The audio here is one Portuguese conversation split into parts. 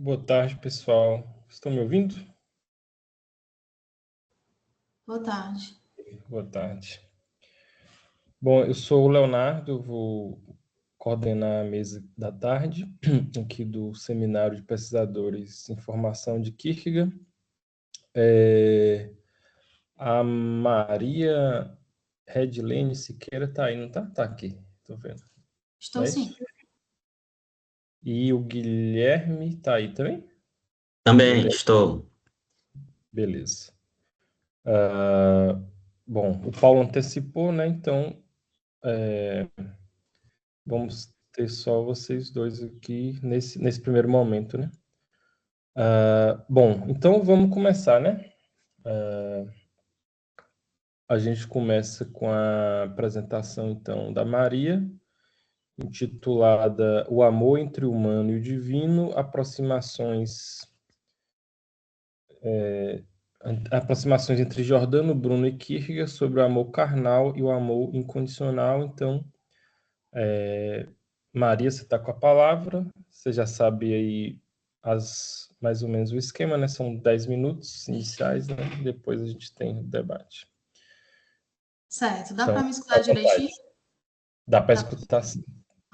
Boa tarde, pessoal. Estão me ouvindo? Boa tarde. Boa tarde. Bom, eu sou o Leonardo, vou coordenar a mesa da tarde aqui do Seminário de Pesquisadores em Formação de Kierkegaard. A Maria Redilene Siqueira está aí, não está? Está aqui, estou vendo. Não Estou é sim. isso? E o Guilherme está aí também? Também estou. Beleza. Bom, o Paulo antecipou, né? Então, vamos ter só vocês dois aqui nesse primeiro momento, né? Bom, então vamos começar, né? A gente começa com a apresentação, então, da Maria, intitulada O Amor entre o Humano e o Divino, aproximações entre Giordano Bruno e Kierkegaard sobre o amor carnal e o amor incondicional. Então, Maria, você está com a palavra, você já sabe aí mais ou menos o esquema, né? São 10 minutos iniciais, né? Depois a gente tem o debate. Certo. Dá Então, para me escutar direitinho? dá para Dá pra... escutar sim.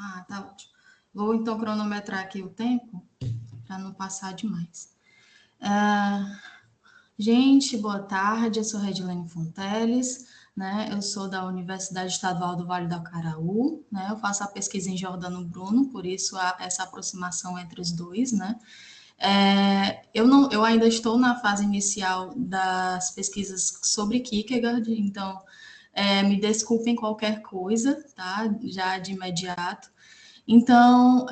Ah, tá ótimo. Vou então cronometrar aqui o tempo para não passar demais. Gente, boa tarde. Eu sou Redilene Fonteles, né? Eu sou da Universidade Estadual do Vale do Acaraú, né? Eu faço a pesquisa em Giordano Bruno, por isso essa aproximação entre os dois, né? Eu ainda estou na fase inicial das pesquisas sobre Kierkegaard, então me desculpem qualquer coisa, tá? Já de imediato. Então,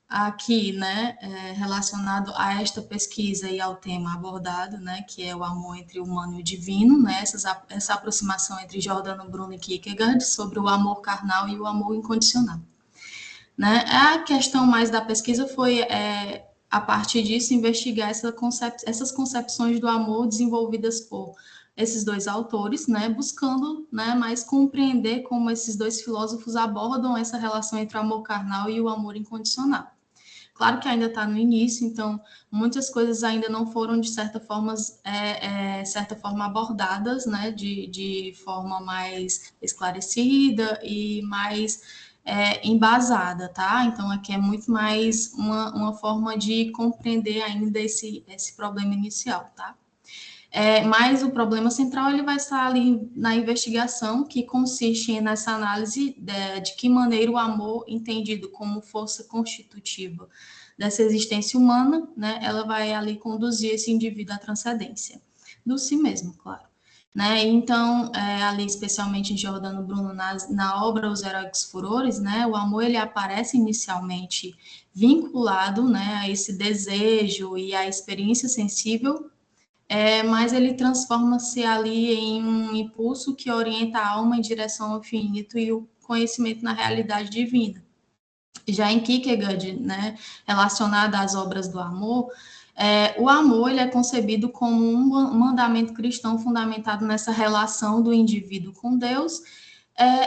aqui, né, relacionado a esta pesquisa e ao tema abordado, né, que é o amor entre o humano e o divino, né, essa aproximação entre Giordano Bruno e Kierkegaard sobre o amor carnal e o amor incondicional. Né? A questão mais da pesquisa foi, a partir disso, investigar essas concepções do amor desenvolvidas por esses dois autores, né, buscando, né, mais compreender como esses dois filósofos abordam essa relação entre o amor carnal e o amor incondicional. Claro que ainda está no início, então muitas coisas ainda não foram, de certa forma, abordadas, né, de forma mais esclarecida e mais embasada, tá? Então aqui é muito mais uma forma de compreender ainda esse problema inicial, tá? Mas o problema central ele vai estar ali na investigação, que consiste nessa análise de que maneira o amor, entendido como força constitutiva dessa existência humana, né, ela vai ali conduzir esse indivíduo à transcendência do si mesmo, claro. Né? Então, ali especialmente em Giordano Bruno, na obra Os Heróicos Furores, né, o amor ele aparece inicialmente vinculado, né, a esse desejo e à experiência sensível, mas ele transforma-se ali em um impulso que orienta a alma em direção ao infinito e o conhecimento na realidade divina. Já em Kierkegaard, né, relacionado às obras do amor, o amor ele é concebido como um mandamento cristão fundamentado nessa relação do indivíduo com Deus,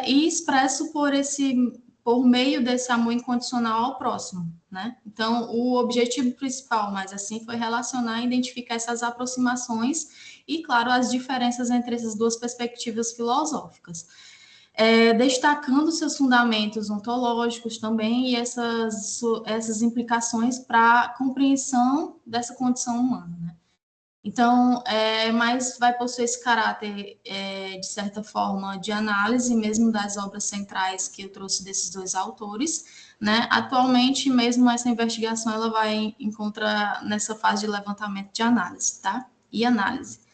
e expresso por meio desse amor incondicional ao próximo, né? Então, o objetivo principal, mais assim, foi relacionar e identificar essas aproximações e, claro, as diferenças entre essas duas perspectivas filosóficas. Destacando seus fundamentos ontológicos também e essas implicações para a compreensão dessa condição humana, né? Então, mas vai possuir esse caráter, de certa forma, de análise mesmo das obras centrais que eu trouxe desses dois autores, né? Atualmente, mesmo essa investigação, ela vai encontrar nessa fase de levantamento de análise, tá? E análise.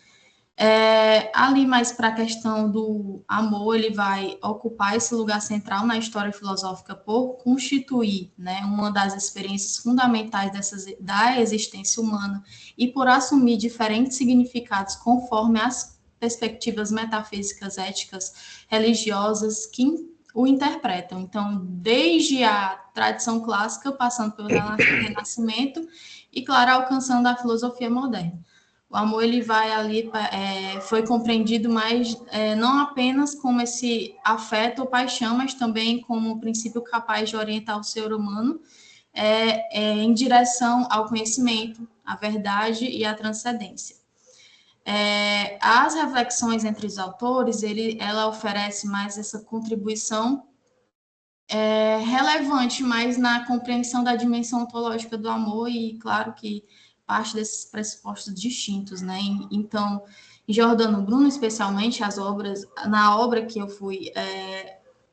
Ali mais para a questão do amor, ele vai ocupar esse lugar central na história filosófica por constituir, né, uma das experiências fundamentais da existência humana e por assumir diferentes significados conforme as perspectivas metafísicas, éticas, religiosas que o interpretam. Então, desde a tradição clássica, passando pelo Renascimento e, claro, alcançando a filosofia moderna. O amor ele vai ali, foi compreendido mais não apenas como esse afeto ou paixão, mas também como um princípio capaz de orientar o ser humano em direção ao conhecimento, à verdade e à transcendência. As reflexões entre os autores, ela oferece mais essa contribuição relevante, mais na compreensão da dimensão ontológica do amor e, claro, que parte desses pressupostos distintos, né? Então, Giordano Bruno, especialmente, na obra que eu fui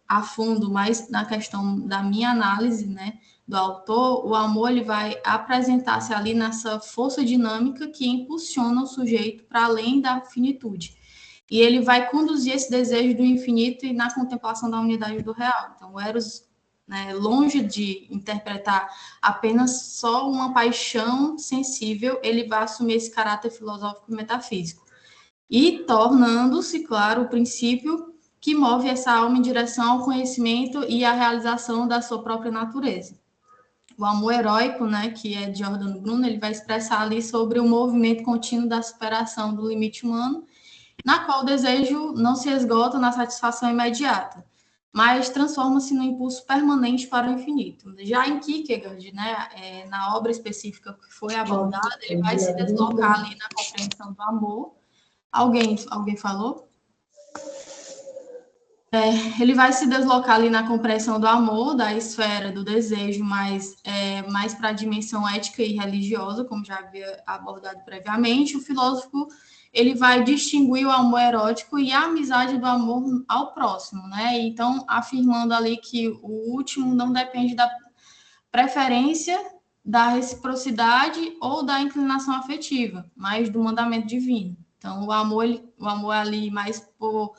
a fundo, mais na questão da minha análise, né, do autor, o amor ele vai apresentar-se ali nessa força dinâmica que impulsiona o sujeito para além da finitude. E ele vai conduzir esse desejo do infinito e na contemplação da unidade do real. Então, o Eros, né, longe de interpretar apenas só uma paixão sensível, ele vai assumir esse caráter filosófico e metafísico. E tornando-se, claro, o princípio que move essa alma em direção ao conhecimento e à realização da sua própria natureza. O amor heróico, né, que é de Giordano Bruno, ele vai expressar ali sobre o movimento contínuo da superação do limite humano, na qual o desejo não se esgota na satisfação imediata, mas transforma-se no impulso permanente para o infinito. Já em Kierkegaard, né, na obra específica que foi abordada, ele vai se deslocar ali na compreensão do amor. Alguém falou? Ele vai se deslocar ali na compreensão do amor, da esfera do desejo, mais para a dimensão ética e religiosa, como já havia abordado previamente. O filósofo ele vai distinguir o amor erótico e a amizade do amor ao próximo, né? Então, afirmando ali que o último não depende da preferência, da reciprocidade ou da inclinação afetiva, mas do mandamento divino. Então, o amor ali mais por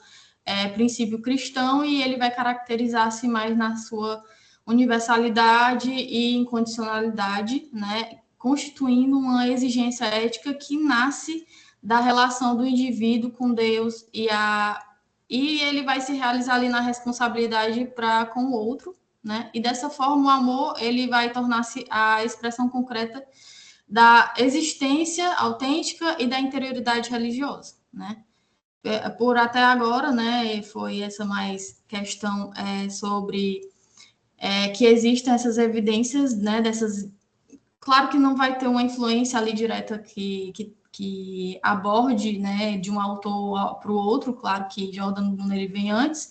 princípio cristão e ele vai caracterizar-se mais na sua universalidade e incondicionalidade, né? Constituindo uma exigência ética que nasce da relação do indivíduo com Deus e ele vai se realizar ali na responsabilidade para com o outro, né? E dessa forma o amor ele vai tornar-se a expressão concreta da existência autêntica e da interioridade religiosa, né? Por até agora, né, foi essa mais questão sobre que existem essas evidências, né, dessas. Claro que não vai ter uma influência ali direta que aborde, né, de um autor para o outro, claro que Giordano Bruno ele vem antes.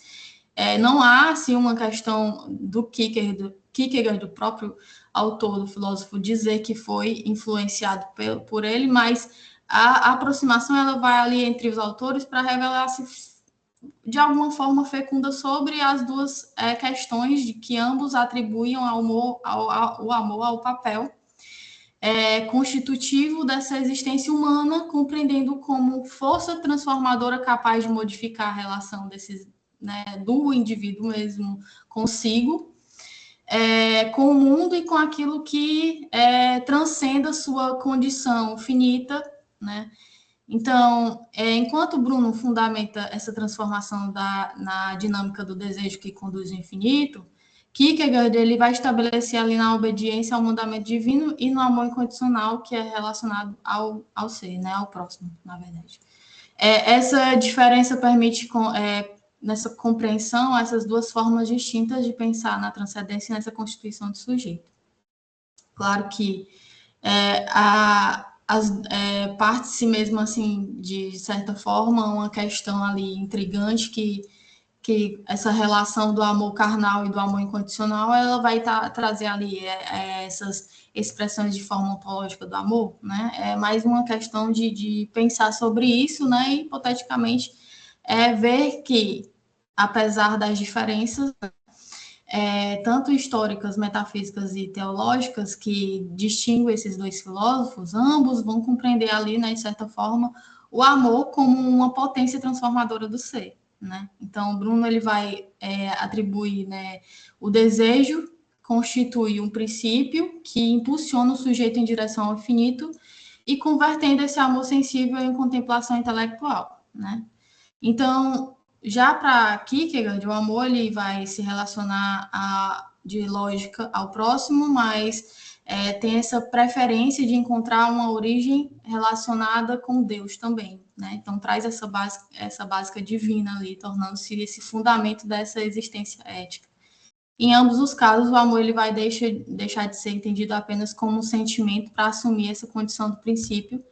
Não há assim uma questão do Kierkegaard, do próprio autor, do filósofo, dizer que foi influenciado por ele, mas a aproximação ela vai ali entre os autores para revelar-se de alguma forma fecunda sobre as duas questões de que ambos atribuem o amor ao papel constitutivo dessa existência humana, compreendendo como força transformadora capaz de modificar a relação desses, né, do indivíduo mesmo consigo, com o mundo e com aquilo que transcenda sua condição finita, né? Então, enquanto Bruno fundamenta essa transformação na dinâmica do desejo que conduz ao infinito, Kierkegaard ele vai estabelecer ali na obediência ao mandamento divino e no amor incondicional que é relacionado ao ser, né, ao próximo, na verdade. Essa diferença permite, nessa compreensão, essas duas formas distintas de pensar na transcendência e nessa constituição do sujeito. Claro que parte-se mesmo assim, de certa forma, uma questão ali intrigante que essa relação do amor carnal e do amor incondicional, ela vai trazer ali essas expressões de forma ontológica do amor, né? É mais uma questão de pensar sobre isso, né? E, hipoteticamente, ver que, apesar das diferenças, tanto históricas, metafísicas e teológicas, que distinguem esses dois filósofos, ambos vão compreender ali, né, de certa forma, o amor como uma potência transformadora do ser. Né? Então, Bruno ele vai atribuir, né, o desejo constitui um princípio que impulsiona o sujeito em direção ao infinito e convertendo esse amor sensível em contemplação intelectual. Né? Então, já para Kierkegaard, o amor ele vai se relacionar de lógica ao próximo, mas tem essa preferência de encontrar uma origem relacionada com Deus também, né? Então traz essa básica divina ali, tornando-se esse fundamento dessa existência ética. Em ambos os casos, o amor ele vai deixar de ser entendido apenas como um sentimento para assumir essa condição do princípio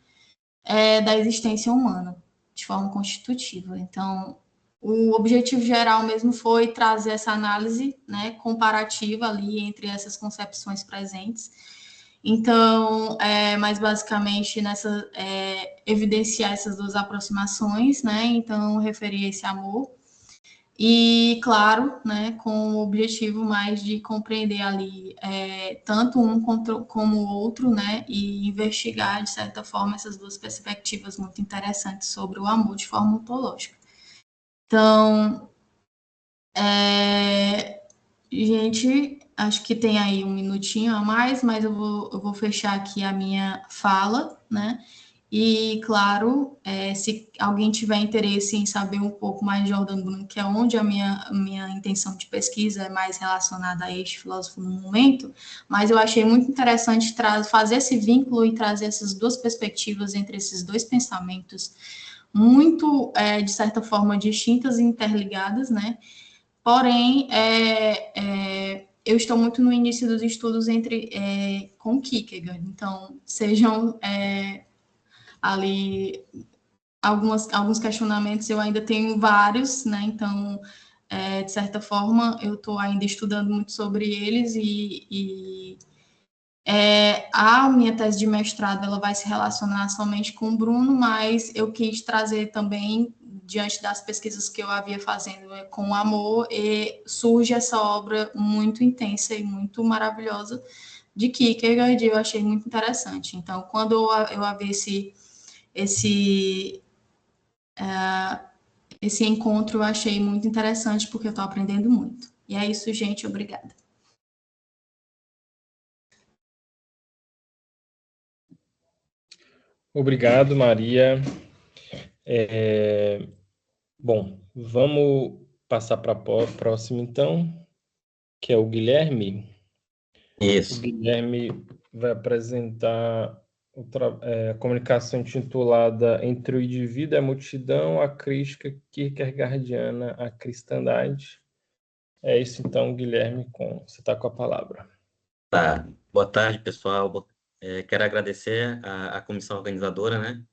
da existência humana, de forma constitutiva. Então, o objetivo geral mesmo foi trazer essa análise, né, comparativa ali entre essas concepções presentes. Então, mais basicamente evidenciar essas duas aproximações, né? Então, referir esse amor e, claro, né, com o objetivo mais de compreender ali tanto um como o outro, né, e investigar, de certa forma, essas duas perspectivas muito interessantes sobre o amor de forma ontológica. Então, gente, acho que tem aí um minutinho a mais, mas eu vou fechar aqui a minha fala, né? E, claro, se alguém tiver interesse em saber um pouco mais de Jordan Bruno, que é onde a minha intenção de pesquisa é mais relacionada a este filósofo no momento, mas eu achei muito interessante fazer esse vínculo e trazer essas duas perspectivas entre esses dois pensamentos muito, de certa forma, distintas e interligadas, né? Porém, eu estou muito no início dos estudos com Kierkegaard, então sejam ali alguns questionamentos, eu ainda tenho vários, né? Então, de certa forma, eu estou ainda estudando muito sobre eles e a minha tese de mestrado ela vai se relacionar somente com o Bruno, mas eu quis trazer também, diante das pesquisas que eu havia fazendo com o amor, e surge essa obra muito intensa e muito maravilhosa de Kierkegaard, e eu achei muito interessante. Então, quando eu havia esse encontro, eu achei muito interessante, porque eu estou aprendendo muito. E é isso, gente. Obrigada. Obrigado, Maria. Bom, vamos passar para a próxima, então, que é o Guilherme. O Isso. Guilherme vai apresentar a comunicação intitulada Entre o Indivíduo e a Multidão, a crítica kierkegaardiana à cristandade. É isso, então, Guilherme, você está com a palavra. Tá. Boa tarde, pessoal. Quero agradecer à comissão organizadora, né,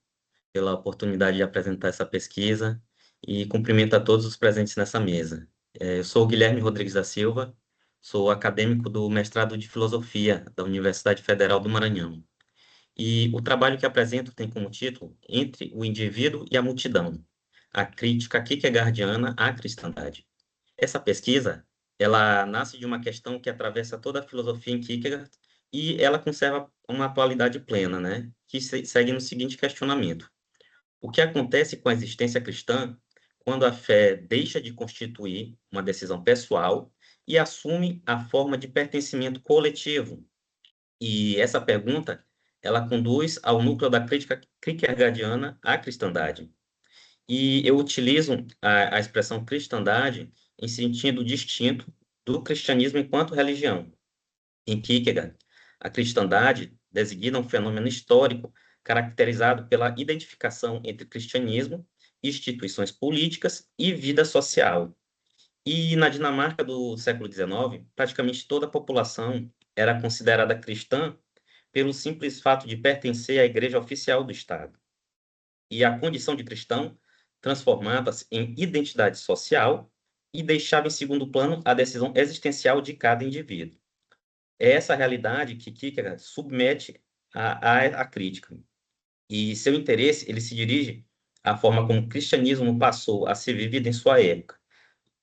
pela oportunidade de apresentar essa pesquisa e cumprimento a todos os presentes nessa mesa. Eu sou o Guilherme Rodrigues da Silva, sou acadêmico do mestrado de Filosofia da Universidade Federal do Maranhão. E o trabalho que apresento tem como título Entre o Indivíduo e a Multidão, a crítica kierkegaardiana à cristandade. Essa pesquisa, ela nasce de uma questão que atravessa toda a filosofia em Kierkegaard e ela conserva uma atualidade plena, né? Que segue no seguinte questionamento: o que acontece com a existência cristã quando a fé deixa de constituir uma decisão pessoal e assume a forma de pertencimento coletivo? E essa pergunta, ela conduz ao núcleo da crítica kierkegaardiana à cristandade. E eu utilizo a expressão cristandade em sentido distinto do cristianismo enquanto religião. Em Kierkegaard, a cristandade designa um fenômeno histórico caracterizado pela identificação entre cristianismo, instituições políticas e vida social. E na Dinamarca do século XIX, praticamente toda a população era considerada cristã pelo simples fato de pertencer à igreja oficial do Estado. E a condição de cristão transformava-se em identidade social e deixava em segundo plano a decisão existencial de cada indivíduo. É essa realidade que Kierkegaard submete à crítica. E seu interesse, ele se dirige à forma como o cristianismo passou a ser vivido em sua época.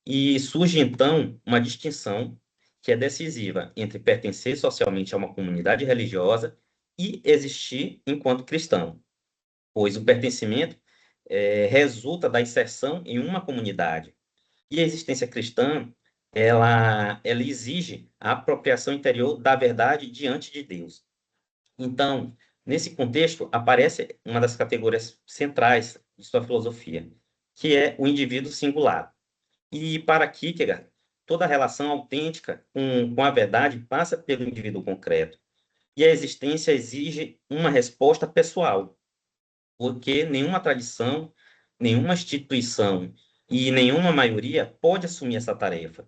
E surge, então, uma distinção que é decisiva entre pertencer socialmente a uma comunidade religiosa e existir enquanto cristão, pois o pertencimento resulta da inserção em uma comunidade. E a existência cristã, ela exige a apropriação interior da verdade diante de Deus. Então, nesse contexto, aparece uma das categorias centrais de sua filosofia, que é o indivíduo singular. E para Kierkegaard, toda relação autêntica com a verdade passa pelo indivíduo concreto. E a existência exige uma resposta pessoal, porque nenhuma tradição, nenhuma instituição e nenhuma maioria pode assumir essa tarefa.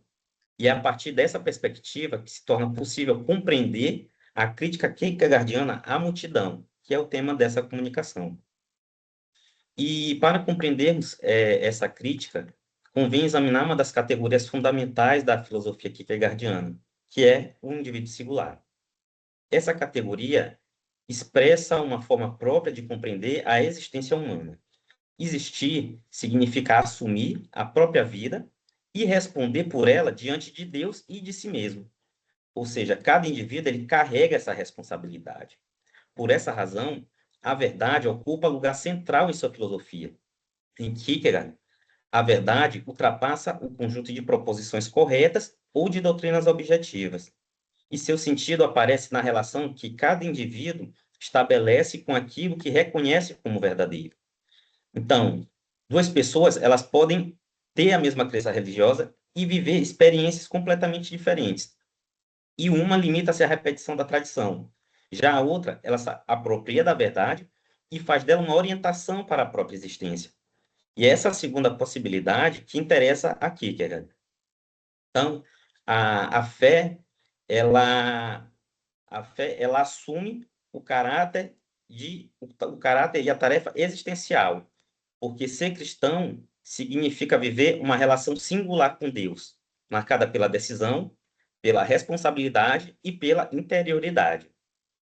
E é a partir dessa perspectiva que se torna possível compreender a crítica kierkegaardiana à multidão, que é o tema dessa comunicação. E para compreendermos essa crítica, convém examinar uma das categorias fundamentais da filosofia kierkegaardiana, que é o indivíduo singular. Essa categoria expressa uma forma própria de compreender a existência humana. Existir significa assumir a própria vida e responder por ela diante de Deus e de si mesmo. Ou seja, cada indivíduo ele carrega essa responsabilidade. Por essa razão, a verdade ocupa lugar central em sua filosofia. Em Kierkegaard, a verdade ultrapassa o conjunto de proposições corretas ou de doutrinas objetivas, e seu sentido aparece na relação que cada indivíduo estabelece com aquilo que reconhece como verdadeiro. Então, duas pessoas, elas podem ter a mesma crença religiosa e viver experiências completamente diferentes. E uma limita-se à repetição da tradição. Já a outra, ela se apropria da verdade e faz dela uma orientação para a própria existência. E essa é a segunda possibilidade que interessa a Kierkegaard. Então, a fé, ela assume o caráter e a tarefa existencial, porque ser cristão significa viver uma relação singular com Deus, marcada pela decisão, pela responsabilidade e pela interioridade.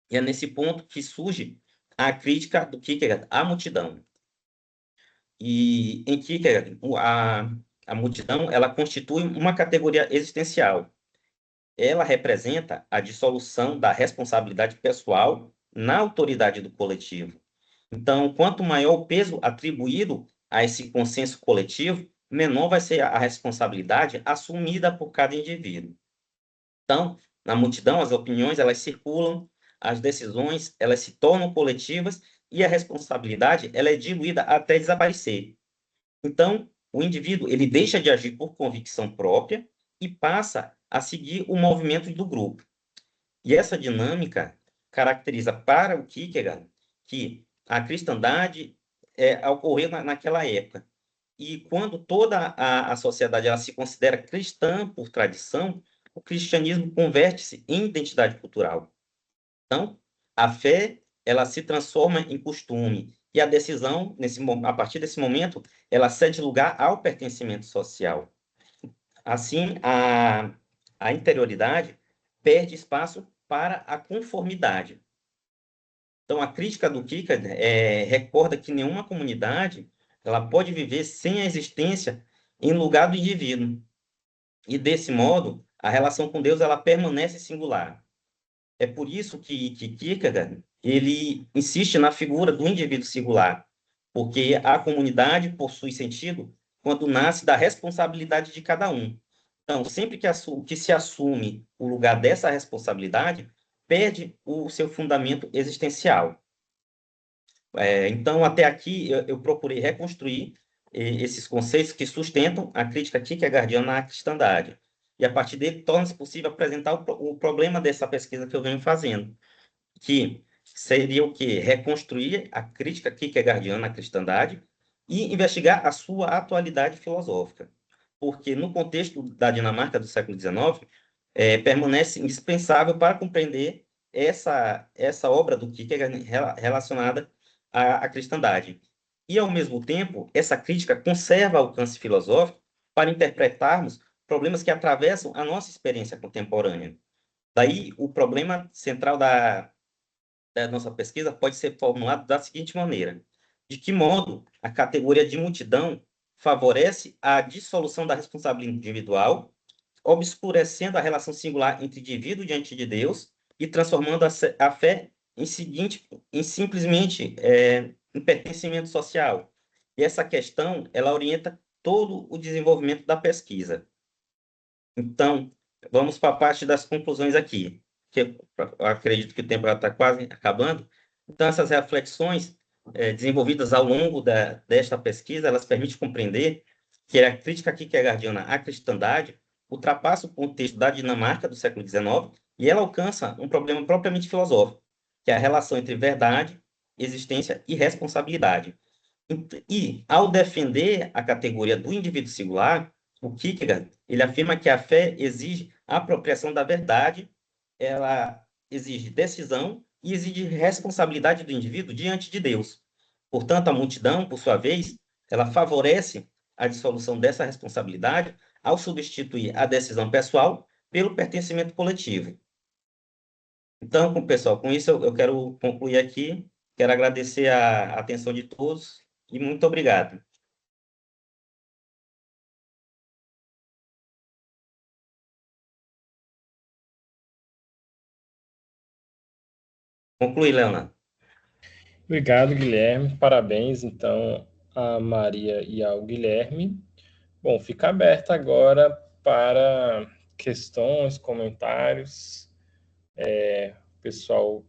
E é nesse ponto que surge a crítica do Kierkegaard à multidão. E em Kierkegaard, a multidão, ela constitui uma categoria existencial. Ela representa a dissolução da responsabilidade pessoal na autoridade do coletivo. Então, quanto maior o peso atribuído a esse consenso coletivo, menor vai ser a responsabilidade assumida por cada indivíduo. Então, na multidão, as opiniões, elas circulam, as decisões, elas se tornam coletivas e a responsabilidade, ela é diluída até desaparecer. Então, o indivíduo, ele deixa de agir por convicção própria e passa a seguir o movimento do grupo. E essa dinâmica caracteriza para o Kierkegaard que a cristandade ocorreu naquela época. E quando toda a sociedade ela se considera cristã por tradição, o cristianismo converte-se em identidade cultural. Então, a fé ela se transforma em costume e a decisão, a partir desse momento, ela cede lugar ao pertencimento social. Assim, a interioridade perde espaço para a conformidade. Então, a crítica do Kierkegaard recorda que nenhuma comunidade ela pode viver sem a existência em lugar do indivíduo. E, desse modo, a relação com Deus ela permanece singular. É por isso que Kierkegaard ele insiste na figura do indivíduo singular, porque a comunidade possui sentido quando nasce da responsabilidade de cada um. Então, sempre que se assume o lugar dessa responsabilidade, perde o seu fundamento existencial. Então, até aqui, eu procurei reconstruir esses conceitos que sustentam a crítica kierkegaardiana à cristandade. E, a partir dele, torna-se possível apresentar o problema dessa pesquisa que eu venho fazendo, que seria o quê? Reconstruir a crítica kierkegaardiana à cristandade e investigar a sua atualidade filosófica. Porque, no contexto da Dinamarca do século XIX, permanece indispensável para compreender essa obra do Kierkegaard relacionada à cristandade. E, ao mesmo tempo, essa crítica conserva alcance filosófico para interpretarmos problemas que atravessam a nossa experiência contemporânea. Daí, o problema central da nossa pesquisa pode ser formulado da seguinte maneira: de que modo a categoria de multidão favorece a dissolução da responsabilidade individual, obscurecendo a relação singular entre indivíduo diante de Deus e transformando a fé em simplesmente em pertencimento social. E essa questão, ela orienta todo o desenvolvimento da pesquisa. Então, vamos para a parte das conclusões aqui, que eu acredito que o tempo já está quase acabando. Então, essas reflexões desenvolvidas ao longo desta pesquisa, elas permitem compreender que a crítica kierkegaardiana à cristandade ultrapassa o contexto da Dinamarca do século XIX e ela alcança um problema propriamente filosófico, que é a relação entre verdade, existência e responsabilidade. E, ao defender a categoria do indivíduo singular, o Kierkegaard, ele afirma que a fé exige a apropriação da verdade, ela exige decisão e exige responsabilidade do indivíduo diante de Deus. Portanto, a multidão, por sua vez, ela favorece a dissolução dessa responsabilidade ao substituir a decisão pessoal pelo pertencimento coletivo. Então, pessoal, com isso eu quero concluir aqui. Quero agradecer a atenção de todos e muito obrigado. Conclui, Leonardo. Obrigado, Guilherme. Parabéns, então, a Maria e ao Guilherme. Bom, fica aberto agora para questões, comentários. O pessoal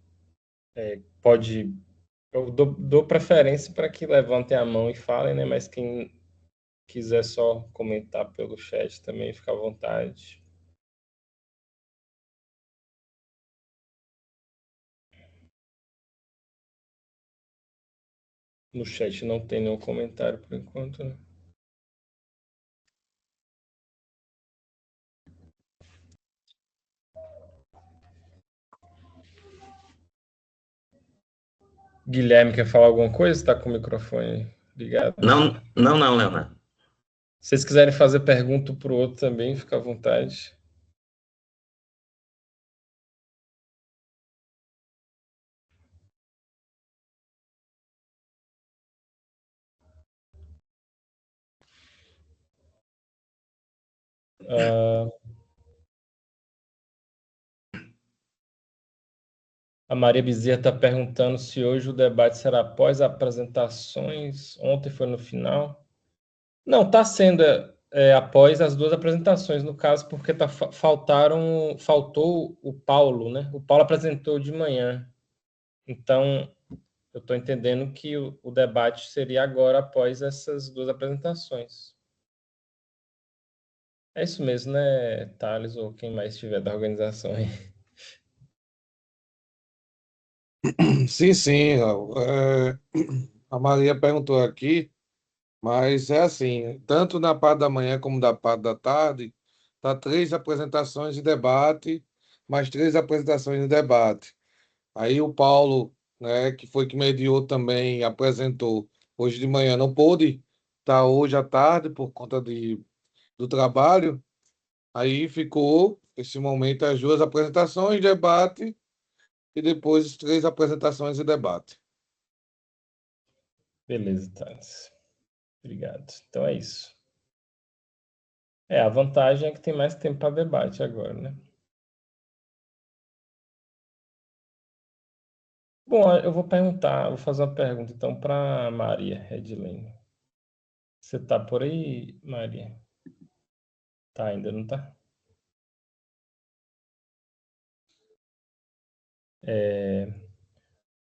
pode... Eu dou preferência para que levantem a mão e falem, né? Mas quem quiser só comentar pelo chat também, fica à vontade. No chat não tem nenhum comentário por enquanto, né? Guilherme, quer falar alguma coisa? Está com o microfone ligado? Não, Leonardo. Se vocês quiserem fazer pergunta para o outro também, fica à vontade. A Maria Bezerra está perguntando se hoje o debate será após apresentações. Ontem foi no final. Não, está sendo após as duas apresentações, no caso, porque faltou o Paulo, né? O Paulo apresentou de manhã. Então, eu estou entendendo que o debate seria agora após essas duas apresentações. É isso mesmo, né, Thales, ou quem mais estiver da organização aí? Sim, sim. A Maria perguntou aqui, mas é assim, tanto na parte da manhã como da parte da tarde, tá 3 apresentações de debate, mais 3 apresentações de debate. Aí o Paulo, né, que foi que mediou também, apresentou hoje de manhã, não pôde estar hoje à tarde por conta do trabalho. Aí ficou esse momento as 2 apresentações, debate e depois as 3 apresentações e debate. Beleza, Thales. Obrigado. Então é isso. A vantagem é que tem mais tempo para debate agora, né? Bom, eu vou fazer uma pergunta então para Maria Edilene. Você tá por aí, Maria? Tá, ainda não tá?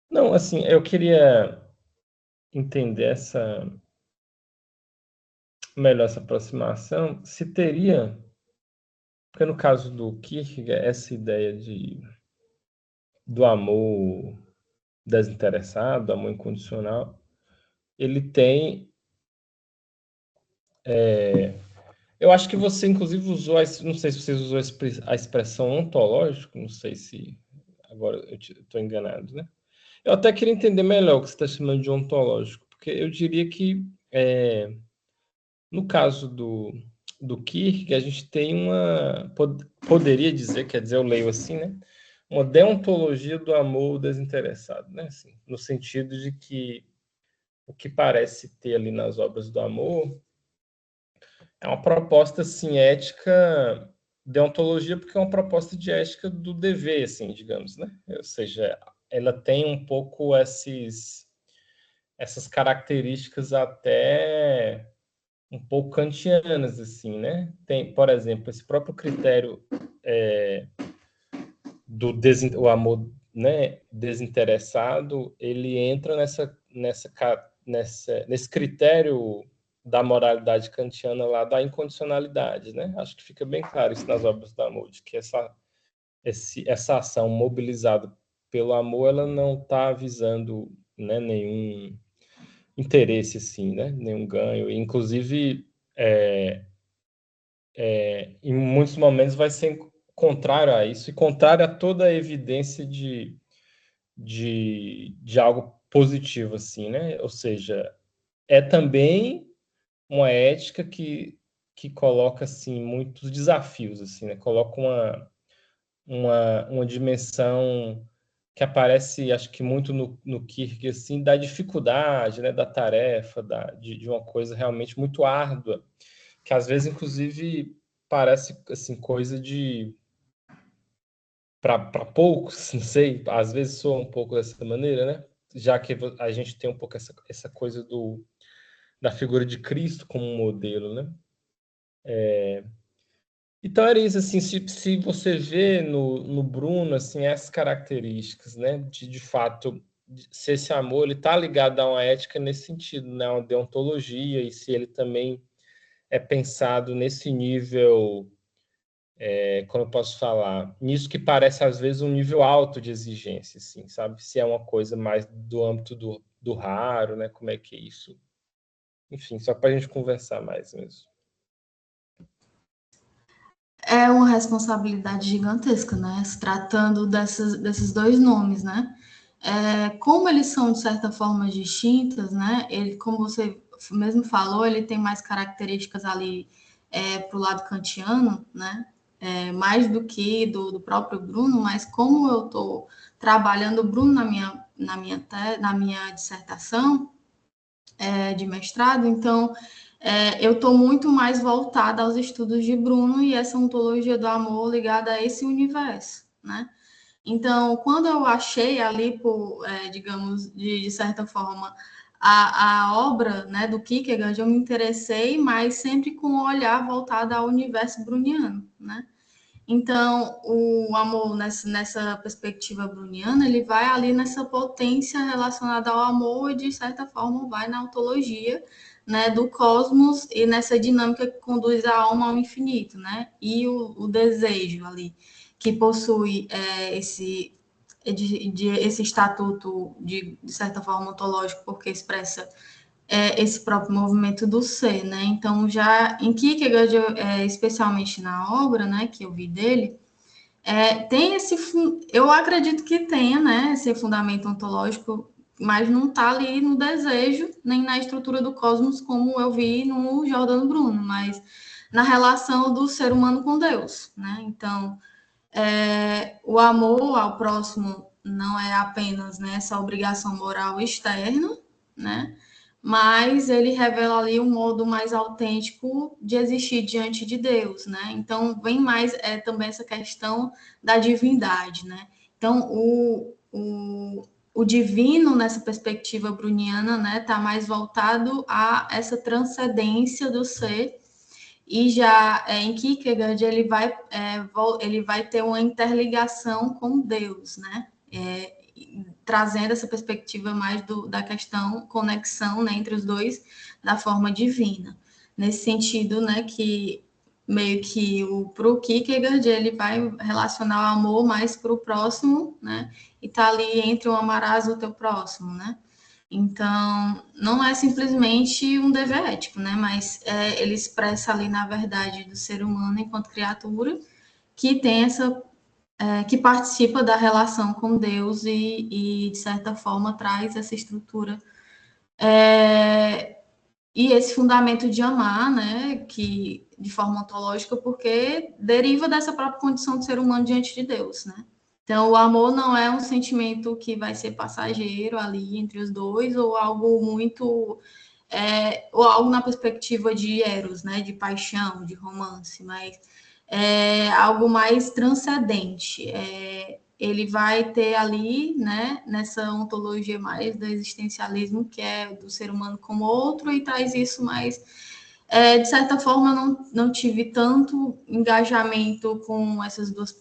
Não, assim, eu queria entender melhor essa aproximação, se teria, porque no caso do Kierkegaard, essa ideia do amor desinteressado, do amor incondicional, ele tem... eu acho que você, inclusive, usou, não sei se você usou a expressão ontológico, não sei se agora eu estou enganado, né? Eu até queria entender melhor o que você está chamando de ontológico, porque eu diria que, no caso do Kierkegaard, a gente tem poderia dizer, quer dizer, eu leio assim, né? Uma deontologia do amor desinteressado, né? Assim, no sentido de que o que parece ter ali nas obras do amor é uma proposta, assim, ética, deontologia, porque é uma proposta de ética do dever, assim, digamos, né? Ou seja, ela tem um pouco essas características até um pouco kantianas, assim, né? Tem, por exemplo, esse próprio critério o amor, né, desinteressado, ele entra nesse critério da moralidade kantiana lá da incondicionalidade, né? Acho que fica bem claro isso nas obras do amor, de que essa ação mobilizada pelo amor, ela não está visando, né, nenhum interesse, assim, né? Nenhum ganho. Inclusive, em muitos momentos vai ser contrário a isso, e contrário a toda a evidência de algo positivo, assim, né? Ou seja, é também uma ética que coloca, assim, muitos desafios, assim, né? Coloca uma dimensão que aparece, acho que muito no Kierkegaard, assim, da dificuldade, né? Da tarefa, de uma coisa realmente muito árdua, que às vezes, inclusive, parece, assim, coisa para poucos, não sei, às vezes soa um pouco dessa maneira, né? Já que a gente tem um pouco essa coisa da figura de Cristo como um modelo, né? Então era isso, assim, se você vê no Bruno, assim, essas características, né, de fato, se esse amor, ele está ligado a uma ética nesse sentido, né, uma deontologia, e se ele também é pensado nesse nível, como eu posso falar, nisso que parece, às vezes, um nível alto de exigência, assim, sabe? Se é uma coisa mais do âmbito do raro, né, como é que é isso? Enfim, só para a gente conversar mais mesmo. É uma responsabilidade gigantesca, né? Se tratando desses dois nomes, né? Como eles são, de certa forma, distintas, né? Ele, como você mesmo falou, ele tem mais características ali para o lado kantiano, né? Mais do que do próprio Bruno, mas como eu estou trabalhando o Bruno na minha dissertação de mestrado, então eu estou muito mais voltada aos estudos de Bruno e essa ontologia do amor ligada a esse universo, né? Então, quando eu achei ali, digamos, de certa forma, a obra, né, do Kierkegaard, eu me interessei, mas sempre com o olhar voltado ao universo bruniano, né? Então, o amor nessa perspectiva bruniana, ele vai ali nessa potência relacionada ao amor e, de certa forma, vai na ontologia, né, do cosmos e nessa dinâmica que conduz a alma ao infinito, né? E o desejo ali, que possui esse estatuto de certa forma ontológico, porque expressa esse próprio movimento do ser, né? Então, já em Kierkegaard, especialmente na obra, né, que eu vi dele, tem eu acredito que tenha, né, esse fundamento ontológico, mas não está ali no desejo, nem na estrutura do cosmos, como eu vi no Giordano Bruno, mas na relação do ser humano com Deus, né? Então, o amor ao próximo não é apenas, né, essa obrigação moral externa, né? Mas ele revela ali um modo mais autêntico de existir diante de Deus, né? Então, vem mais também essa questão da divindade, né? Então, o divino, nessa perspectiva bruniana, né, está mais voltado a essa transcendência do ser, e já em Kierkegaard ele vai ter uma interligação com Deus, né? Trazendo essa perspectiva mais da questão conexão, né, entre os dois da forma divina. Nesse sentido, né, que meio que para o Kierkegaard ele vai relacionar o amor mais para o próximo, né? E tá ali entre o amarás o teu próximo, né? Então, não é simplesmente um dever ético, né? Mas ele expressa ali, na verdade, do ser humano enquanto criatura que tem que participa da relação com Deus e de certa forma, traz essa estrutura e esse fundamento de amar, né? Que de forma ontológica, porque deriva dessa própria condição de ser humano diante de Deus, né? Então, o amor não é um sentimento que vai ser passageiro ali entre os dois, ou algo muito. Ou algo na perspectiva de Eros, né? De paixão, de romance, mas é algo mais transcendente. Ele vai ter ali, né? Nessa ontologia mais do existencialismo, que é do ser humano como outro, e traz isso mais de certa forma, não tive tanto engajamento com essas duas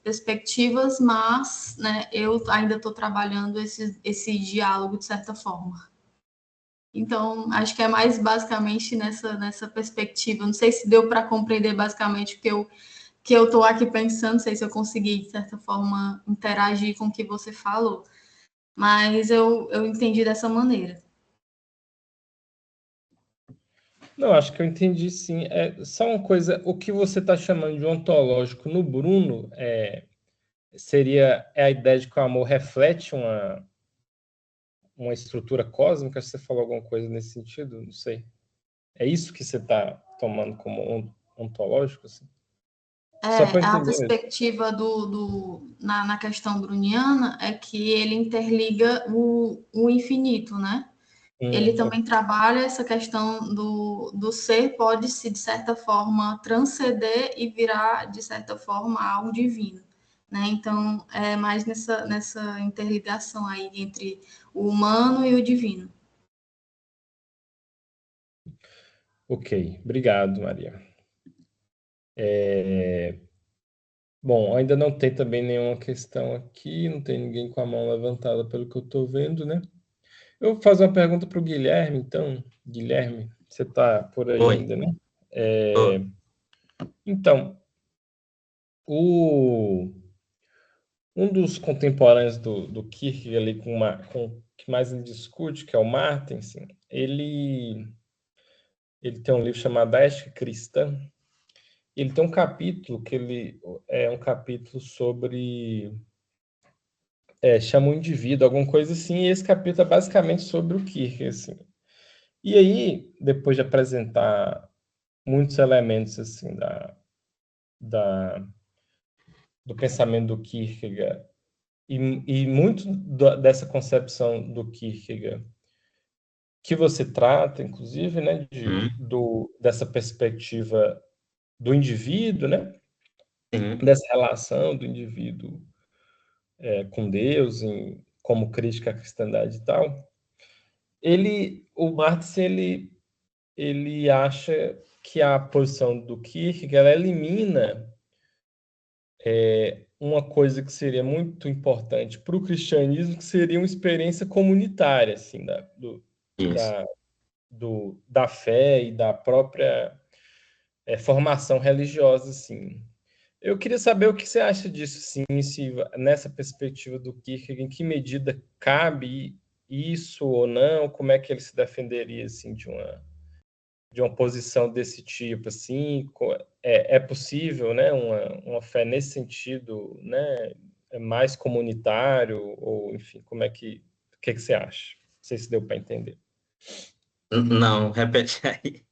perspectivas, mas né, eu ainda estou trabalhando esse diálogo de certa forma. Então, acho que é mais basicamente nessa perspectiva. Não sei se deu para compreender basicamente o que eu estou aqui pensando, não sei se eu consegui, de certa forma, interagir com o que você falou, mas eu entendi dessa maneira. Não, acho que eu entendi sim. É só uma coisa, o que você está chamando de ontológico no Bruno seria a ideia de que o amor reflete uma estrutura cósmica? Você falou alguma coisa nesse sentido? Não sei. É isso que você está tomando como ontológico? Assim? Só para eu A entender mesmo. perspectiva na questão bruniana é que ele interliga o infinito, né? Ele também trabalha essa questão do ser pode-se, de certa forma, transcender e virar, de certa forma, algo divino. Né? Então, é mais nessa interligação aí entre o humano e o divino. Ok, obrigado, Maria. Bom, ainda não tem também nenhuma questão aqui, não tem ninguém com a mão levantada pelo que eu estou vendo, né? Eu vou fazer uma pergunta para o Guilherme, então. Guilherme, você está por aí Oi, ainda, né? tô. Então, um dos contemporâneos do Kierkegaard, ali, com que mais ele discute, que é o Martensen, ele tem um livro chamado A Ética Cristã. Ele tem um capítulo que ele é um capítulo sobre chama o indivíduo, alguma coisa assim, e esse capítulo é basicamente sobre o Kierkegaard, assim. E aí, depois de apresentar muitos elementos assim da, do pensamento do Kierkegaard e muito dessa concepção do Kierkegaard que você trata, inclusive, né, Hum, dessa perspectiva do indivíduo, né, sim, dessa relação do indivíduo com Deus, como crítica à cristandade e tal. O Marx, ele acha que a posição do Kierkegaard ela elimina uma coisa que seria muito importante para o cristianismo, que seria uma experiência comunitária, assim, isso. da, da fé e da própria formação religiosa, assim. Eu queria saber o que você acha disso, sim, se nessa perspectiva do Kierkegaard, em que medida cabe isso ou não, como é que ele se defenderia, assim, de uma posição desse tipo, assim, é possível, né, uma fé nesse sentido, né, mais comunitário, ou, enfim, o que você acha? Não sei se deu para entender. Não, repete aí.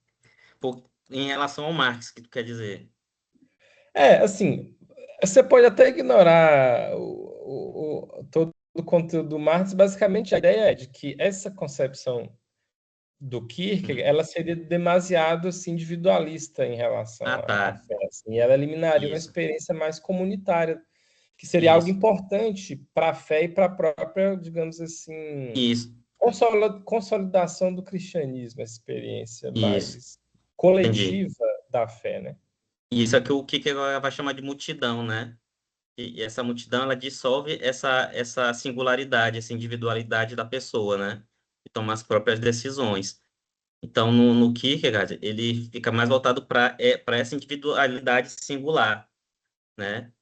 Em relação ao Marx, que tu quer dizer? Assim, você pode até ignorar todo o conteúdo do Marx, basicamente a ideia é de que essa concepção do Kierkegaard, Hum. ela seria demasiado assim, individualista em relação Ah, à tá. fé, assim, e ela eliminaria uma Isso, experiência mais comunitária, que seria algo isso, importante para a fé e para a própria, digamos assim, isso, consolidação do cristianismo, essa experiência isso. mais Entendi. coletiva da fé, né? Isso é que o que agora vai chamar de multidão, né? E essa multidão, ela dissolve essa singularidade, essa individualidade da pessoa, né? E toma as próprias decisões. Então, no Kierkegaard, ele fica mais voltado para essa individualidade singular, né?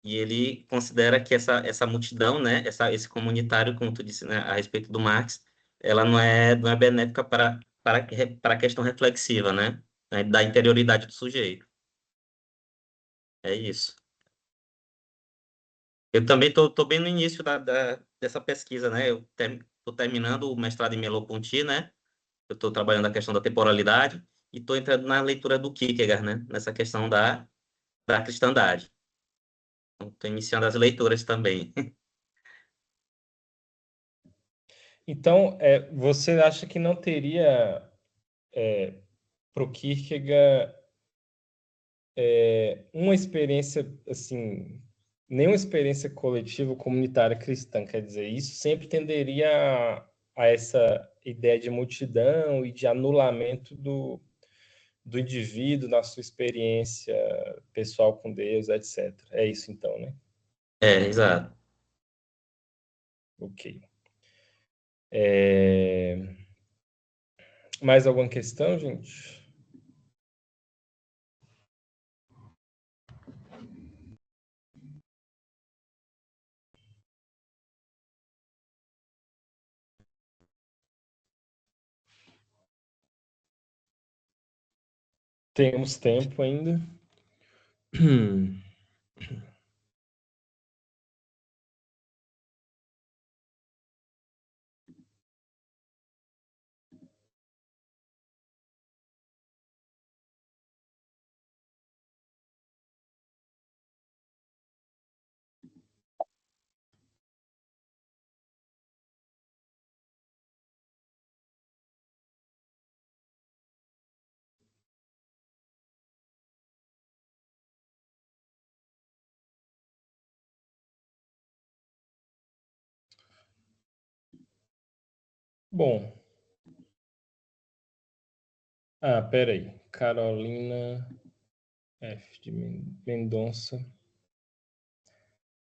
E ele considera que essa multidão, né? Esse comunitário, como tu disse, né? A respeito do Marx, ela não é benéfica para a questão reflexiva, né? Da interioridade do sujeito. É isso. Eu também tô bem no início dessa pesquisa, né? Eu estou terminando o mestrado em Merleau-Ponty, né? Eu estou trabalhando a questão da temporalidade e estou entrando na leitura do Kierkegaard, né? Nessa questão da cristandade. Estou iniciando as leituras também. Então, você acha que não teria para o Kierkegaard uma experiência assim, nenhuma experiência coletiva comunitária cristã, quer dizer, isso sempre tenderia a essa ideia de multidão e de anulamento do indivíduo na sua experiência pessoal com Deus, etc. É isso então, né? Exato. Ok. Mais alguma questão, gente? Temos tempo ainda. Bom. Peraí. Carolina F. de Mendonça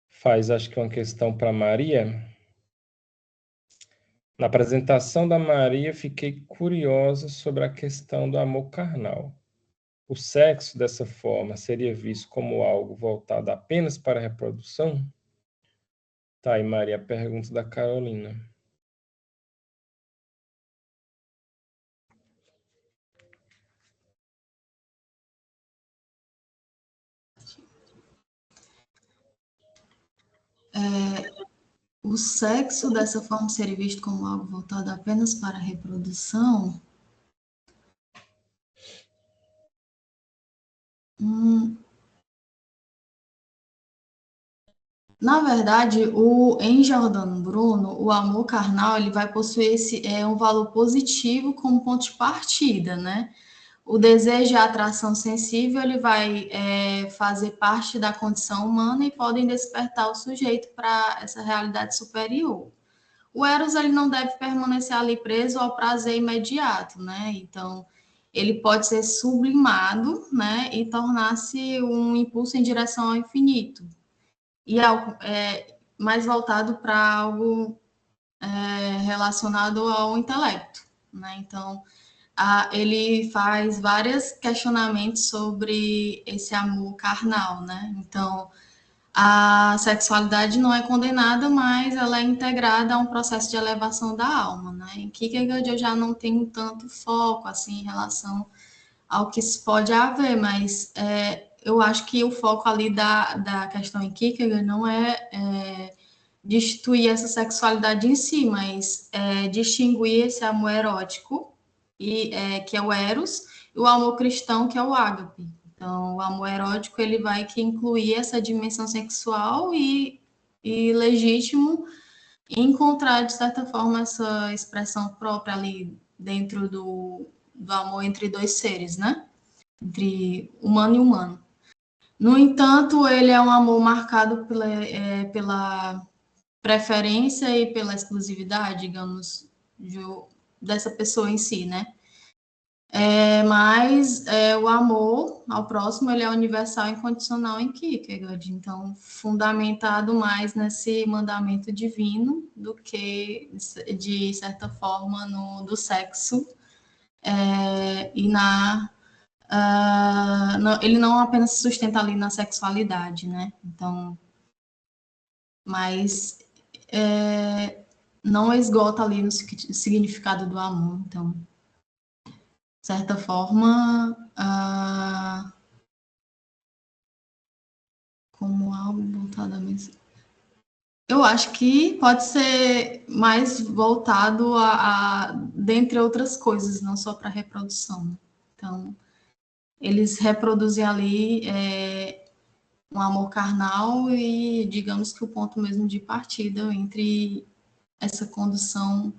faz, acho que uma questão para Maria. Na apresentação da Maria, fiquei curiosa sobre a questão do amor carnal. O sexo, dessa forma, seria visto como algo voltado apenas para a reprodução? Tá aí, Maria, a pergunta da Carolina. O sexo, dessa forma, seria visto como algo voltado apenas para a reprodução? Na verdade, em Giordano Bruno, o amor carnal ele vai possuir um valor positivo como ponto de partida, né? O desejo e a atração sensível ele vai fazer parte da condição humana e podem despertar o sujeito para essa realidade superior. O Eros ele não deve permanecer ali preso ao prazer imediato, né? Então, ele pode ser sublimado, né? E tornar-se um impulso em direção ao infinito. E mais voltado para algo relacionado ao intelecto, né? Então, ele faz vários questionamentos sobre esse amor carnal, né? Então, a sexualidade não é condenada, mas ela é integrada a um processo de elevação da alma, né? Em Kierkegaard eu já não tenho tanto foco, assim, em relação ao que se pode haver, mas eu acho que o foco ali da questão em Kierkegaard não é destituir essa sexualidade em si, mas distinguir esse amor erótico, que é o eros, e o amor cristão, que é o ágape. Então, o amor erótico ele vai incluir essa dimensão sexual e legítimo encontrar, de certa forma, essa expressão própria ali dentro do amor entre dois seres, né? Entre humano e humano. No entanto, ele é um amor marcado pela preferência e pela exclusividade, digamos, dessa pessoa em si, né? Mas o amor ao próximo ele é universal e incondicional em Kierkegaard, então fundamentado mais nesse mandamento divino do que, de certa forma, do sexo e ele não apenas se sustenta ali na sexualidade, né? Então, mas não esgota ali no significado do amor, então de certa forma, como algo voltado a mim. Eu acho que pode ser mais voltado dentre outras coisas, não só para reprodução. Então, eles reproduzem ali um amor carnal e, digamos que o ponto mesmo de partida entre essa condução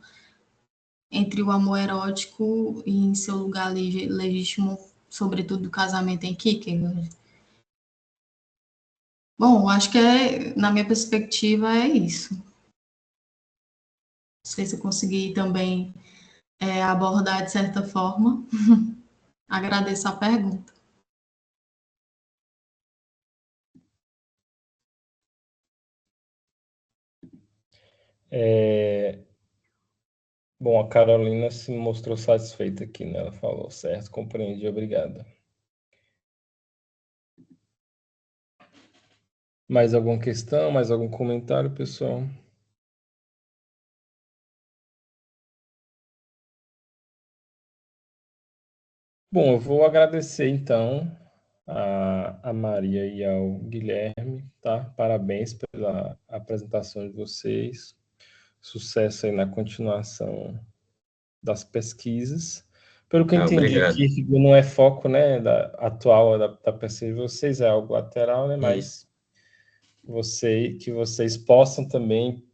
entre o amor erótico e em seu lugar legítimo, sobretudo do casamento em Kierkegaard. Bom, acho que na minha perspectiva é isso. Não sei se eu consegui também abordar de certa forma. Agradeço a pergunta. Bom, a Carolina se mostrou satisfeita aqui, né? Ela falou, certo, compreendi, obrigado. Mais alguma questão, mais algum comentário, pessoal? Bom, eu vou agradecer então a Maria e ao Guilherme, tá? Parabéns pela apresentação de vocês. Sucesso aí na continuação das pesquisas. Pelo que eu entendi, Obrigado. aqui não é foco, né, atual da pesquisa de vocês, é algo lateral, né? Isso. Mas que vocês possam também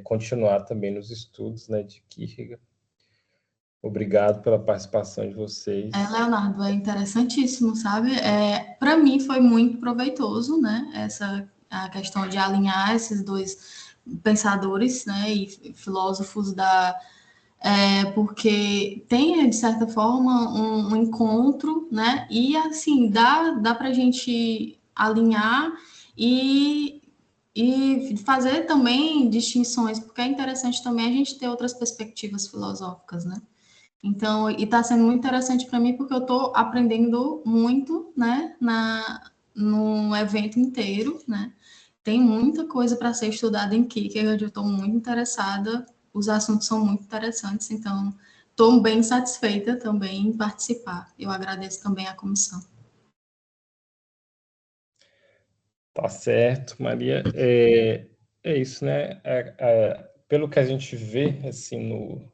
continuar também nos estudos, né, de Kierkegaard. Obrigado pela participação de vocês. Leonardo, é interessantíssimo, sabe? Para mim foi muito proveitoso, né? A questão de alinhar esses dois pensadores, né? E filósofos porque tem, de certa forma, um encontro, né? E assim, dá para a gente alinhar e, e fazer também distinções, porque é interessante também a gente ter outras perspectivas filosóficas, né? Então, e está sendo muito interessante para mim porque eu estou aprendendo muito, né, no evento inteiro, né? Tem muita coisa para ser estudada em Kierkegaard, eu estou muito interessada, os assuntos são muito interessantes, então estou bem satisfeita também em participar. Eu agradeço também à comissão. Tá certo, Maria. É isso, né? Pelo que a gente vê, assim,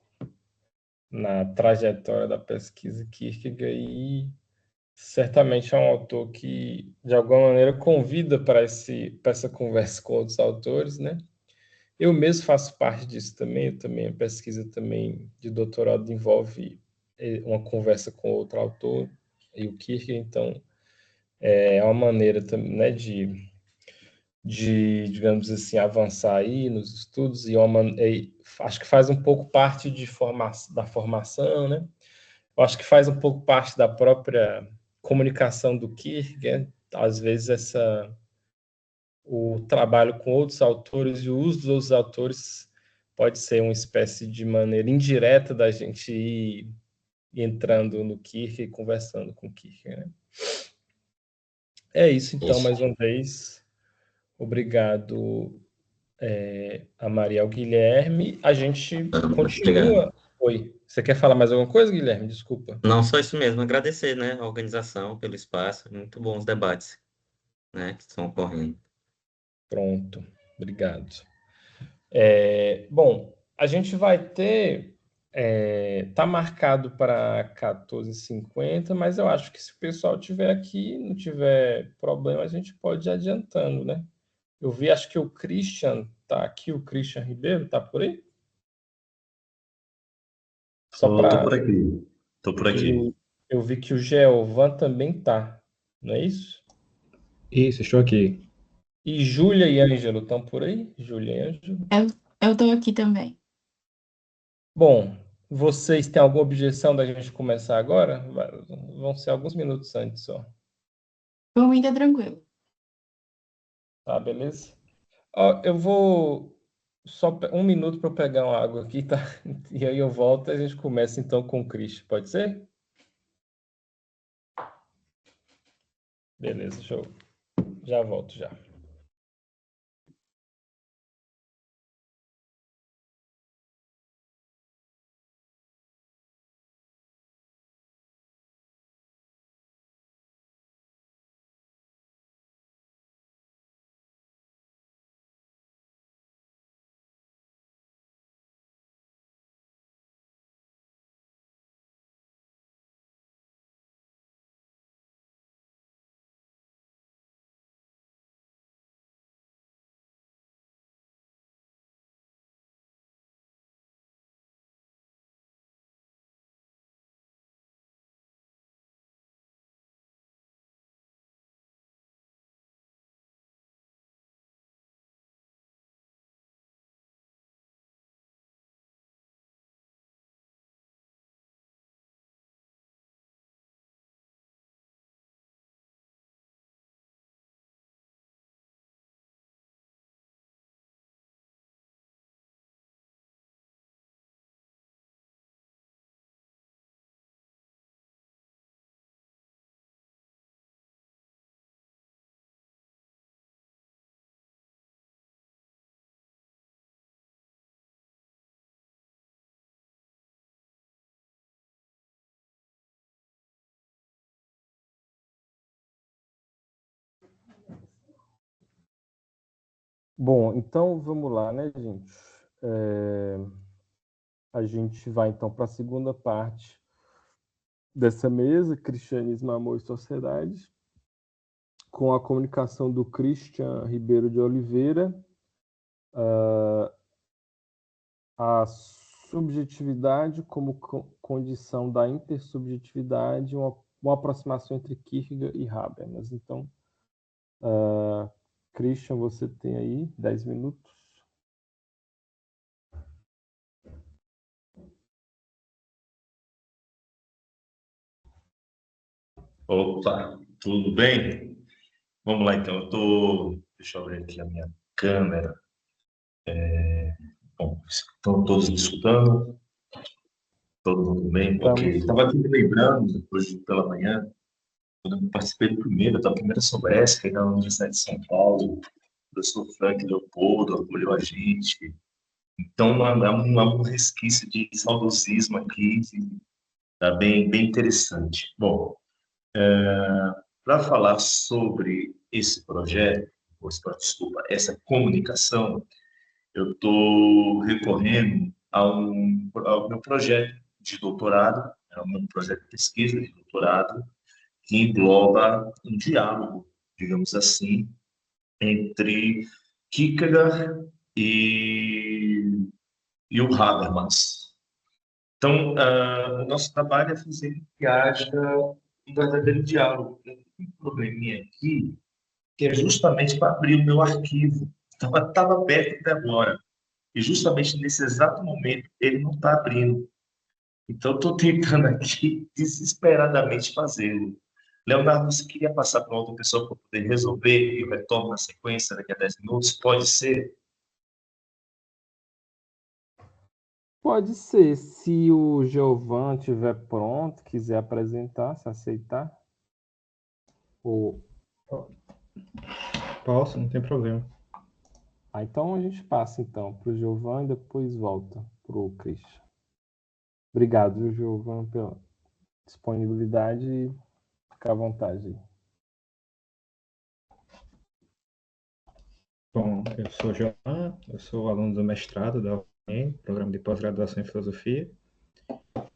na trajetória da pesquisa Kierkegaard, e certamente é um autor que, de alguma maneira, convida para essa conversa com outros autores, né? Eu mesmo faço parte disso também, a pesquisa também de doutorado envolve uma conversa com outro autor, e o Kierkegaard, então, é uma maneira também, né, digamos assim, avançar aí nos estudos, acho que faz um pouco parte da formação, né? Eu acho que faz um pouco parte da própria comunicação do Kierkegaard, às vezes o trabalho com outros autores e o uso dos outros autores pode ser uma espécie de maneira indireta da gente ir entrando no Kierkegaard e conversando com o Kierkegaard, né? É isso, então, Isso. mais uma vez, obrigado a Maria e ao Guilherme. A gente Obrigado. continua. Oi, você quer falar mais alguma coisa, Guilherme? Desculpa. Não só isso mesmo, agradecer, né, a organização pelo espaço, muito bons debates, né, que estão ocorrendo. Pronto, obrigado. Bom, a gente vai ter. Tá marcado para 14h50, mas eu acho que se o pessoal tiver aqui, não tiver problema, a gente pode ir adiantando, né? Eu vi, acho que o Christian tá aqui, o Christian Ribeiro, tá por aí? Só Tô para. por aqui. Tô por aqui. Eu vi que o Geovan também tá, não é isso? Isso, estou aqui. E Júlia e Ângelo estão por aí? Júlia e Ângelo. Eu tô aqui também. Bom, vocês têm alguma objeção da gente começar agora? Vão ser alguns minutos antes só. Por mim tá tranquilo. Tá, beleza? Ó, eu vou só um minuto para eu pegar uma água aqui, tá? E aí eu volto e a gente começa então com o Christian, pode ser? Beleza, show. Já volto já. Bom, então vamos lá, né, gente? A gente vai então para a segunda parte dessa mesa, Cristianismo, Amor e Sociedade, com a comunicação do Christian Ribeiro de Oliveira, a subjetividade como condição da intersubjetividade, uma aproximação entre Kierkegaard e Habermas. Então, Christian, você tem aí 10 minutos. Opa, tudo bem? Vamos lá então. Deixa eu abrir aqui a minha câmera. Bom, estão todos me escutando? Todo mundo bem? Ok. Estava aqui me lembrando, hoje pela manhã, quando eu participei da primeira Sobresca na Universidade de São Paulo, o professor Frank Leopoldo acolheu a gente. Então, há um resquício de saudosismo aqui, tá bem interessante. Bom, para falar sobre esse projeto, desculpa, essa comunicação, eu estou recorrendo ao meu projeto de doutorado, é o meu projeto de pesquisa de doutorado, que engloba um diálogo, digamos assim, entre Kierkegaard e o Habermas. Então, o nosso trabalho é fazer com que haja um verdadeiro diálogo. Tem um probleminha aqui, que é justamente para abrir o meu arquivo. Então, estava aberto até agora. E justamente nesse exato momento, ele não está abrindo. Então, estou tentando aqui desesperadamente fazê-lo. Leonardo, você queria passar para outra pessoa para poder resolver e eu retorno na sequência daqui a 10 minutos? Pode ser? Pode ser, se o Giovan estiver pronto, quiser apresentar, se aceitar. Ou... Posso, não tem problema. Então a gente passa então para o Giovan e depois volta para o Christian. Obrigado, Giovan, pela disponibilidade e fica à vontade. Bom, eu sou Giovan, eu sou aluno do mestrado da UEM, Programa de Pós-Graduação em Filosofia,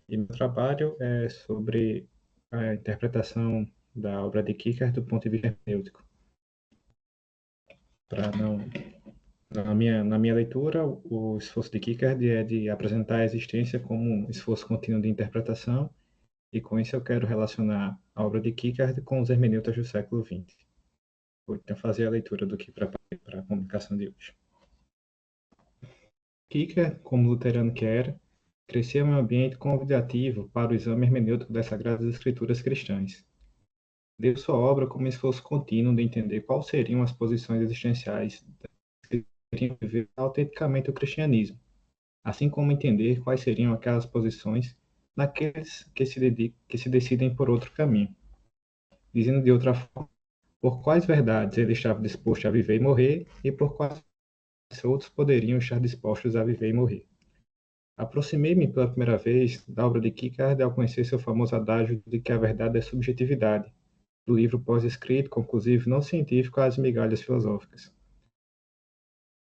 e meu trabalho é sobre a interpretação da obra de Kierkegaard do ponto de vista hermenêutico. Na minha leitura, o esforço de Kierkegaard é de apresentar a existência como um esforço contínuo de interpretação, e com isso eu quero relacionar a obra de Kierkegaard com os hermeneutas do século XX. Vou então fazer a leitura do que preparei para a comunicação de hoje. Kierkegaard, como luterano que era, cresceu em um ambiente convidativo para o exame hermenêutico das Sagradas Escrituras cristãs. Deu sua obra como esforço contínuo de entender quais seriam as posições existenciais que deveriam viver autenticamente o cristianismo, assim como entender quais seriam aquelas posições naqueles que se decidem por outro caminho. Dizendo de outra forma, por quais verdades ele estava disposto a viver e morrer e por quais outros poderiam estar dispostos a viver e morrer. Aproximei-me pela primeira vez da obra de Kierkegaard ao conhecer seu famoso adágio de que a verdade é subjetividade, do livro pós-escrito, conclusivo não científico às migalhas filosóficas.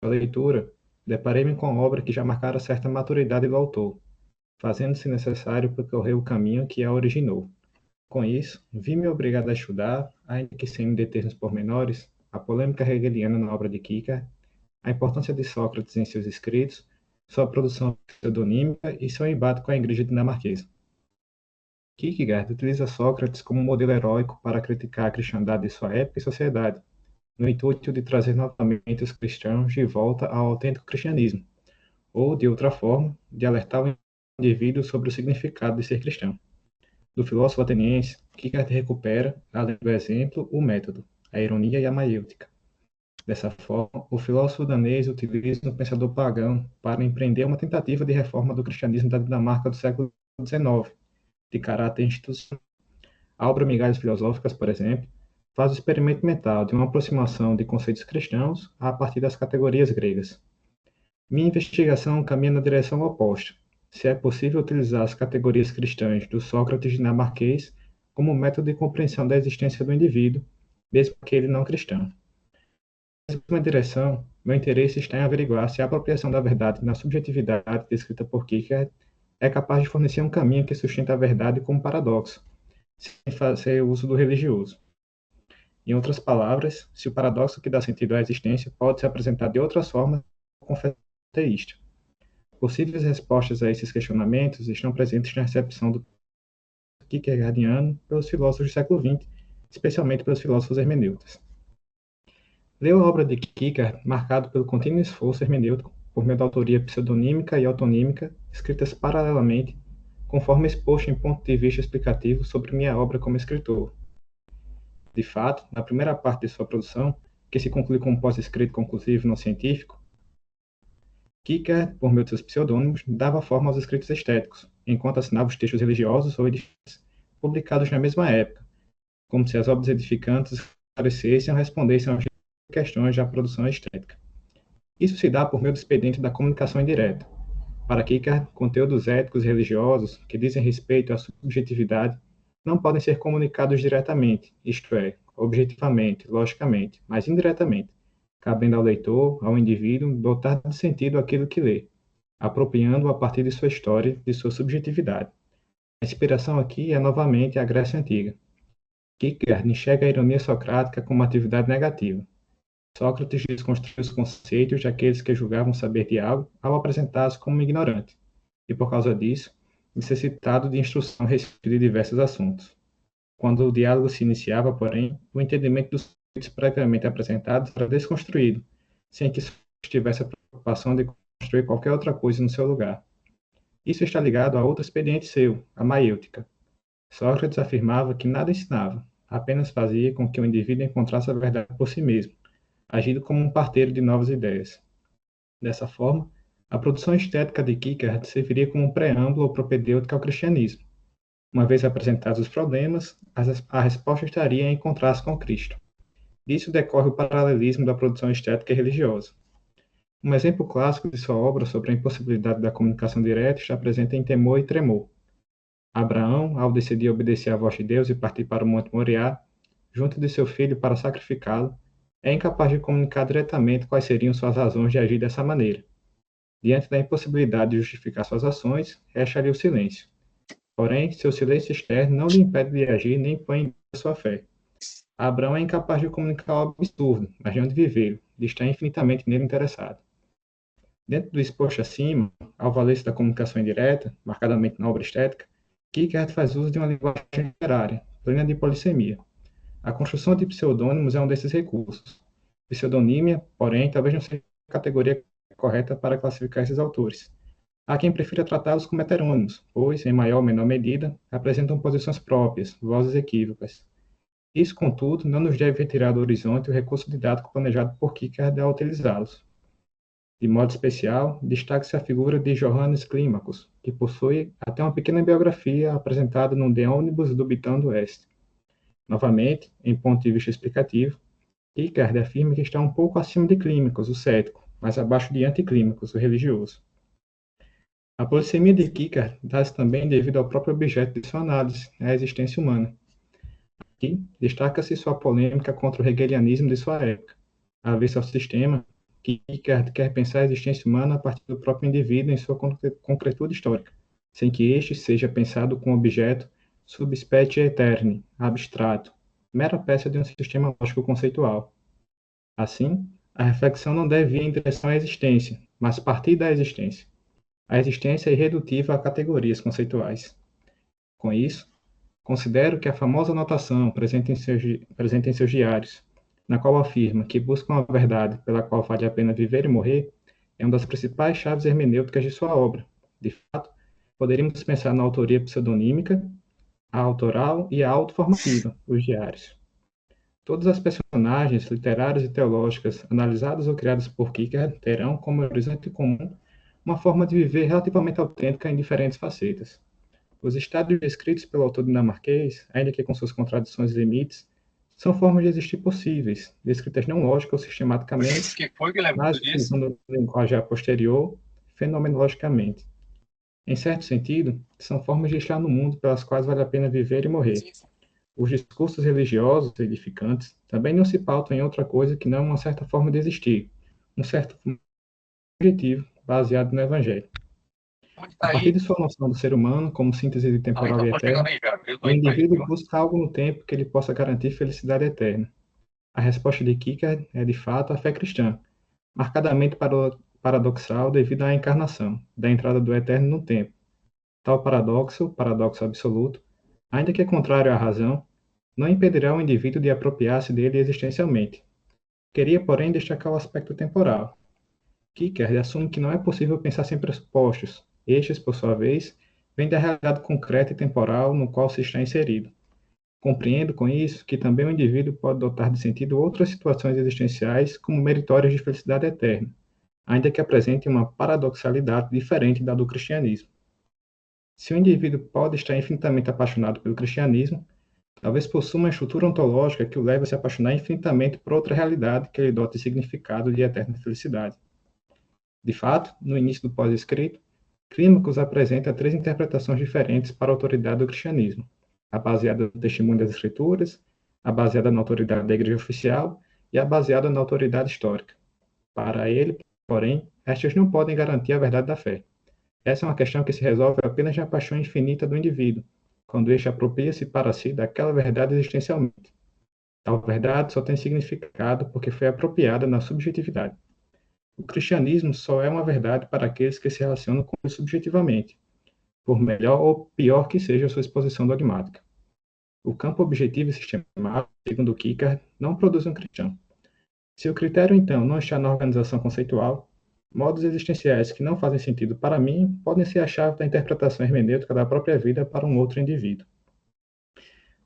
Na leitura, deparei-me com a obra que já marcara certa maturidade do autor, fazendo-se necessário percorrer o caminho que a originou. Com isso, vi-me obrigado a estudar, ainda que sem me deter nos pormenores, a polêmica hegeliana na obra de Kierkegaard, a importância de Sócrates em seus escritos, sua produção pseudonímica e seu embate com a igreja dinamarquesa. Kierkegaard utiliza Sócrates como modelo heróico para criticar a cristandade de sua época e sociedade, no intuito de trazer novamente os cristãos de volta ao autêntico cristianismo, ou, de outra forma, de alertar o indivíduo sobre o significado de ser cristão. Do filósofo ateniense, Kierkegaard recupera, além do exemplo, o método, a ironia e a maiêutica. Dessa forma, o filósofo danês utiliza um pensador pagão para empreender uma tentativa de reforma do cristianismo da Dinamarca do século XIX, de caráter institucional. A obra Migalhas Filosóficas, por exemplo, faz o experimento mental de uma aproximação de conceitos cristãos a partir das categorias gregas. Minha investigação caminha na direção oposta. Se é possível utilizar as categorias cristãs do Sócrates dinamarquês como método de compreensão da existência do indivíduo, mesmo que ele não cristão. Nessa mesma direção, meu interesse está em averiguar se a apropriação da verdade na subjetividade descrita por Kierkegaard é capaz de fornecer um caminho que sustenta a verdade como paradoxo, sem fazer uso do religioso. Em outras palavras, se o paradoxo que dá sentido à existência pode se apresentar de outras formas com fé teísta. Possíveis respostas a esses questionamentos estão presentes na recepção do Kierkegaardiano pelos filósofos do século XX, especialmente pelos filósofos hermeneutas. Leu a obra de Kierkegaard marcado pelo contínuo esforço hermenêutico por meio da autoria pseudonímica e autonímica, escritas paralelamente, conforme exposto em ponto de vista explicativo sobre minha obra como escritor. De fato, na primeira parte de sua produção, que se conclui com um pós-escrito conclusivo não científico, Kierkegaard, por meio de seus pseudônimos, dava forma aos escritos estéticos, enquanto assinava os textos religiosos ou edificantes publicados na mesma época, como se as obras edificantes esclarecessem ou respondessem às questões da produção estética. Isso se dá por meio do expediente da comunicação indireta. Para Kierkegaard, conteúdos éticos e religiosos que dizem respeito à subjetividade não podem ser comunicados diretamente, isto é, objetivamente, logicamente, mas indiretamente, cabendo ao leitor, ao indivíduo, dotar de sentido aquilo que lê, apropriando-o a partir de sua história, de sua subjetividade. A inspiração aqui é novamente a Grécia Antiga. Kierkegaard enxerga a ironia socrática como uma atividade negativa. Sócrates desconstruiu os conceitos daqueles que julgavam saber de algo ao apresentá-los como ignorante, e por causa disso, necessitado de instrução a respeito de diversos assuntos. Quando o diálogo se iniciava, porém, o entendimento dos conceitos previamente apresentados era desconstruído, sem que Sócrates tivesse a preocupação de construir qualquer outra coisa no seu lugar. Isso está ligado a outro expediente seu, a maêutica. Sócrates afirmava que nada ensinava, apenas fazia com que o indivíduo encontrasse a verdade por si mesmo, agindo como um parteiro de novas ideias. Dessa forma, a produção estética de Kierkegaard serviria como um preâmbulo ou propedêutica ao cristianismo. Uma vez apresentados os problemas, a resposta estaria em encontrar-se com Cristo. Disso decorre o paralelismo da produção estética e religiosa. Um exemplo clássico de sua obra sobre a impossibilidade da comunicação direta está presente em Temor e Tremor. Abraão, ao decidir obedecer à voz de Deus e partir para o Monte Moriá, junto de seu filho para sacrificá-lo, é incapaz de comunicar diretamente quais seriam suas razões de agir dessa maneira. Diante da impossibilidade de justificar suas ações, resta-lhe o silêncio. Porém, seu silêncio externo não lhe impede de agir nem põe em dúvida sua fé. Abraão é incapaz de comunicar algo absurdo, mas não de vivê-lo, de estar infinitamente nele interessado. Dentro do exposto acima, ao valer-se da comunicação indireta, marcadamente na obra estética, Kierkegaard faz uso de uma linguagem literária, plena de polissemia. A construção de pseudônimos é um desses recursos. Pseudonímia, porém, talvez não seja a categoria correta para classificar esses autores. Há quem prefira tratá-los como heterônimos, pois, em maior ou menor medida, apresentam posições próprias, vozes equívocas. Isso, contudo, não nos deve retirar do horizonte o recurso didático planejado por Kierkegaard ao utilizá-los. De modo especial, destaca-se a figura de Johannes Climacus, que possui até uma pequena biografia apresentada no De Omnibus Dubitando Est. Novamente, em ponto de vista explicativo, Kierkegaard afirma que está um pouco acima de Climacus, o cético, mas abaixo de Anticlímacus, o religioso. A polissemia de Kierkegaard dá-se também devido ao próprio objeto de sua análise, a existência humana. Aqui, destaca-se sua polêmica contra o hegelianismo de sua época. Avesso ao sistema, Kierkegaard quer pensar a existência humana a partir do próprio indivíduo em sua concretude histórica, sem que este seja pensado como objeto sub specie aeterni, abstrato, mera peça de um sistema lógico conceitual. Assim, a reflexão não deve ir em direção à existência, mas partir da existência. A existência é irredutível a categorias conceituais. Com isso, considero que a famosa notação presente em seus diários, na qual afirma que buscam a verdade pela qual vale a pena viver e morrer, é uma das principais chaves hermenêuticas de sua obra. De fato, poderíamos pensar na autoria pseudonímica, a autoral e a autoformativa, os diários. Todas as personagens literárias e teológicas analisadas ou criadas por Kierkegaard terão como horizonte comum uma forma de viver relativamente autêntica em diferentes facetas. Os estádios descritos pelo autor dinamarquês, ainda que com suas contradições e limites, são formas de existir possíveis, descritas não lógica ou sistematicamente, mas utilizando linguagem a posterior, fenomenologicamente. Em certo sentido, são formas de estar no mundo pelas quais vale a pena viver e morrer. Os discursos religiosos edificantes também não se pautam em outra coisa que não uma certa forma de existir, um certo objetivo baseado no Evangelho. A partir de sua noção do ser humano como síntese de temporal e eterno, o indivíduo busca algo no tempo que lhe possa garantir felicidade eterna. A resposta de Kierkegaard é, de fato, a fé cristã, marcadamente paradoxal devido à encarnação, da entrada do eterno no tempo. Tal paradoxo absoluto, ainda que contrário à razão, não impedirá o indivíduo de apropriar-se dele existencialmente. Queria, porém, destacar o aspecto temporal. Kierkegaard assume que não é possível pensar sem pressupostos. Estes, por sua vez, vêm da realidade concreta e temporal no qual se está inserido. Compreendo com isso que também o indivíduo pode dotar de sentido outras situações existenciais como meritórias de felicidade eterna, ainda que apresentem uma paradoxalidade diferente da do cristianismo. Se o indivíduo pode estar infinitamente apaixonado pelo cristianismo, talvez possua uma estrutura ontológica que o leve a se apaixonar infinitamente por outra realidade que lhe dote significado de eterna felicidade. De fato, no início do pós-escrito, Clímacos apresenta 3 interpretações diferentes para a autoridade do cristianismo: a baseada no testemunho das Escrituras, a baseada na autoridade da Igreja Oficial e a baseada na autoridade histórica. Para ele, porém, estas não podem garantir a verdade da fé. Essa é uma questão que se resolve apenas na paixão infinita do indivíduo, quando este apropria-se para si daquela verdade existencialmente. Tal verdade só tem significado porque foi apropriada na subjetividade. O cristianismo só é uma verdade para aqueles que se relacionam com ele subjetivamente, por melhor ou pior que seja a sua exposição dogmática. O campo objetivo e sistemático, segundo Kierkegaard, não produz um cristão. Se o critério, então, não está na organização conceitual, modos existenciais que não fazem sentido para mim podem ser a chave da interpretação hermenêutica da própria vida para um outro indivíduo.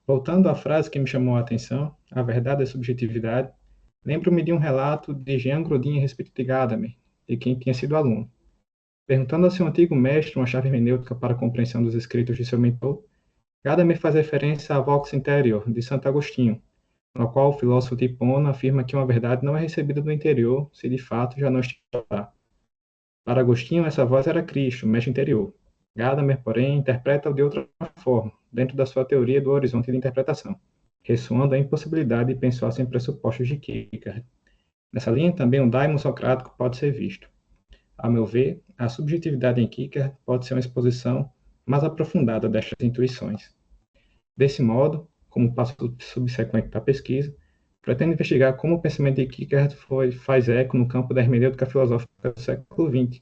Voltando à frase que me chamou a atenção, a verdade é subjetividade, lembro-me de um relato de Jean Grodin a respeito de Gadamer, de quem tinha sido aluno. Perguntando a seu antigo mestre uma chave hermenêutica para a compreensão dos escritos de seu mentor, Gadamer faz referência à Vox Interior, de Santo Agostinho, no qual o filósofo de Hipona afirma que uma verdade não é recebida do interior se de fato já não estiver lá. Para Agostinho, essa voz era Cristo, o mestre interior. Gadamer, porém, interpreta-o de outra forma, dentro da sua teoria do horizonte de interpretação, ressoando a impossibilidade de pensar sem pressupostos de Kierkegaard. Nessa linha, também o daimon socrático pode ser visto. A meu ver, a subjetividade em Kierkegaard pode ser uma exposição mais aprofundada destas intuições. Desse modo, como passo subsequente da pesquisa, pretendo investigar como o pensamento de Kierkegaard faz eco no campo da hermenêutica filosófica do século XX,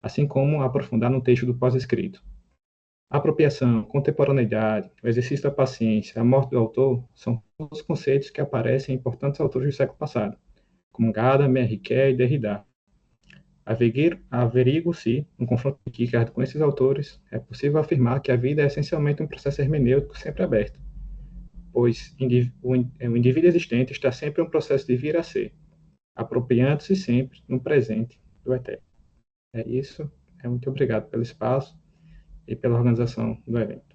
assim como aprofundar no texto do pós-escrito. A apropriação, contemporaneidade, o exercício da paciência, a morte do autor são todos conceitos que aparecem em importantes autores do século passado, como Gadamer, Riquet e Derrida. Averiguo se, no confronto de Kierkegaard com esses autores, é possível afirmar que a vida é essencialmente um processo hermenêutico sempre aberto, pois o indivíduo existente está sempre em um processo de vir a ser, apropriando-se sempre no presente do eterno. É isso. Muito obrigado pelo espaço e pela organização do evento.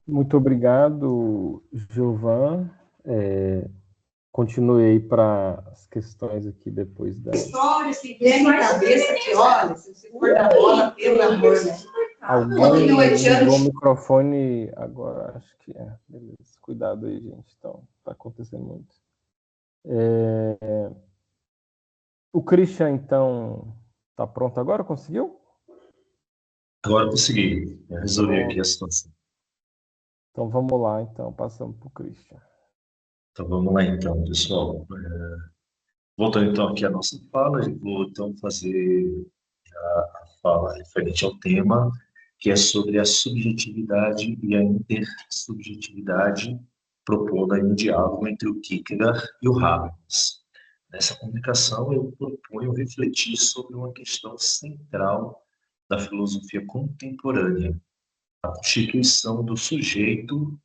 Muito obrigado, Giovan. Continuei para as questões aqui depois da... História, se der na cabeça que olha, se você for da bola, pelo amor de Deus. Alguém ligou o microfone agora, acho que é. Beleza, cuidado aí, gente. Então, está acontecendo muito. O Christian, então, está pronto agora? Conseguiu? Agora eu consegui. Eu resolvi aqui a situação. Então, vamos lá. Então, passamos para o Christian. Então, vamos lá, então, pessoal. Voltando, então, aqui à nossa fala, eu vou, então, fazer a fala referente ao tema, que é sobre a subjetividade e a intersubjetividade, propondo aí um diálogo entre o Kierkegaard e o Habermas. Nessa comunicação, eu proponho refletir sobre uma questão central da filosofia contemporânea, a constituição do sujeito,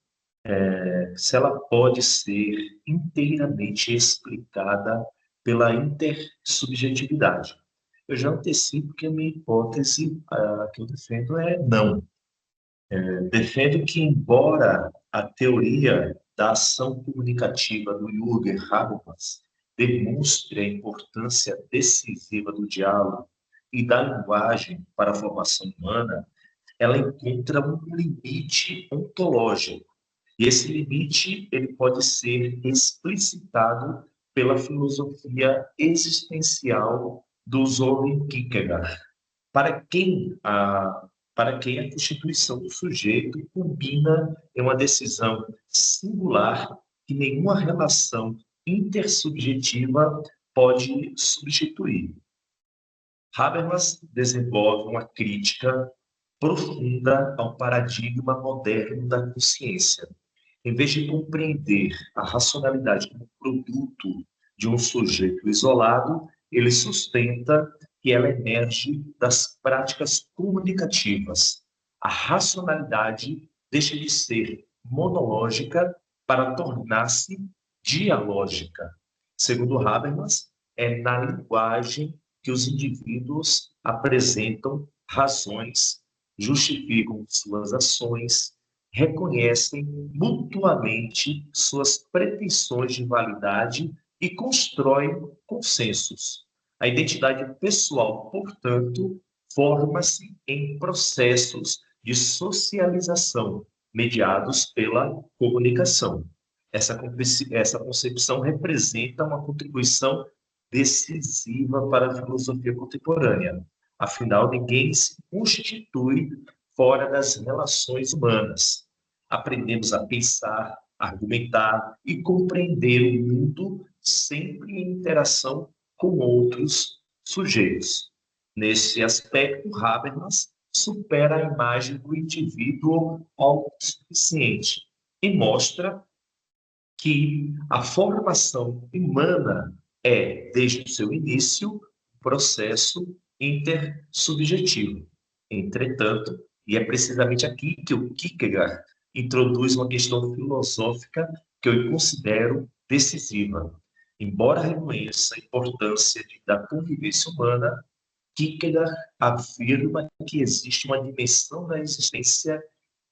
se ela pode ser inteiramente explicada pela intersubjetividade. Eu já antecipo que a minha hipótese que eu defendo é não. Defendo que, embora a teoria da ação comunicativa do Jürgen Habermas demonstre a importância decisiva do diálogo e da linguagem para a formação humana, ela encontra um limite ontológico E esse limite ele pode ser explicitado pela filosofia existencial do Soren Kierkegaard, para quem a constituição do sujeito combina em uma decisão singular que nenhuma relação intersubjetiva pode substituir. Habermas desenvolve uma crítica profunda ao paradigma moderno da consciência. Em vez de compreender a racionalidade como produto de um sujeito isolado, ele sustenta que ela emerge das práticas comunicativas. A racionalidade deixa de ser monológica para tornar-se dialógica. Segundo Habermas, é na linguagem que os indivíduos apresentam razões, justificam suas ações, reconhecem mutuamente suas pretensões de validade e constroem consensos. A identidade pessoal, portanto, forma-se em processos de socialização mediados pela comunicação. Essa concepção representa uma contribuição decisiva para a filosofia contemporânea. Afinal, ninguém se constitui fora das relações humanas. Aprendemos a pensar, argumentar e compreender o mundo sempre em interação com outros sujeitos. Nesse aspecto, Habermas supera a imagem do indivíduo autossuficiente e mostra que a formação humana é, desde o seu início, um processo intersubjetivo. Entretanto, e é precisamente aqui que o Kierkegaard introduz uma questão filosófica que eu considero decisiva. Embora reconheça a importância da convivência humana, Kierkegaard afirma que existe uma dimensão da existência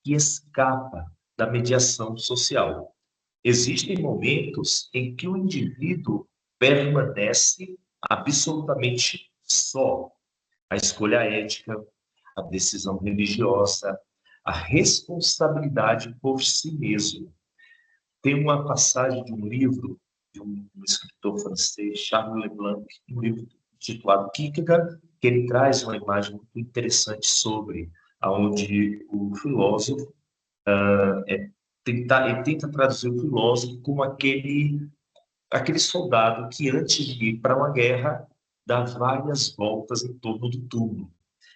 que escapa da mediação social. Existem momentos em que o indivíduo permanece absolutamente só. A escolha ética, a decisão religiosa, a responsabilidade por si mesmo. Tem uma passagem de um livro de um escritor francês, Charles Leblanc, um livro intitulado Kierkegaard, que ele traz uma imagem muito interessante sobre aonde o filósofo ele tenta traduzir o filósofo como aquele soldado que, antes de ir para uma guerra, dá várias voltas em torno do túmulo.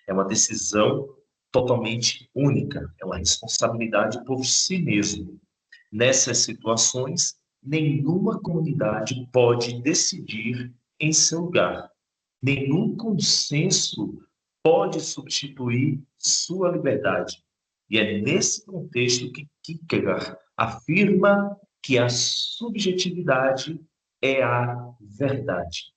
É uma decisão totalmente única, é uma responsabilidade por si mesmo. Nessas situações, nenhuma comunidade pode decidir em seu lugar. Nenhum consenso pode substituir sua liberdade. E é nesse contexto que Kierkegaard afirma que a subjetividade é a verdade.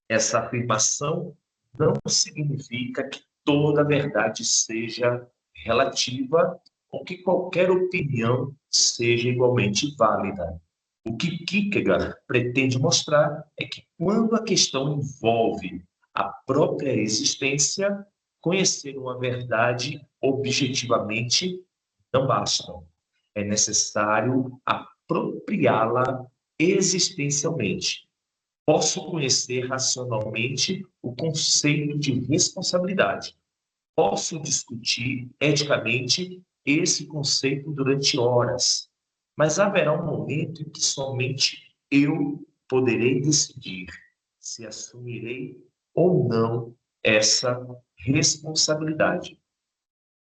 Essa afirmação não significa que toda verdade seja relativa ou que qualquer opinião seja igualmente válida. O que Kierkegaard pretende mostrar é que quando a questão envolve a própria existência, conhecer uma verdade objetivamente não basta. É necessário apropriá-la existencialmente. Posso conhecer racionalmente o conceito de responsabilidade. Posso discutir eticamente esse conceito durante horas, mas haverá um momento em que somente eu poderei decidir se assumirei ou não essa responsabilidade.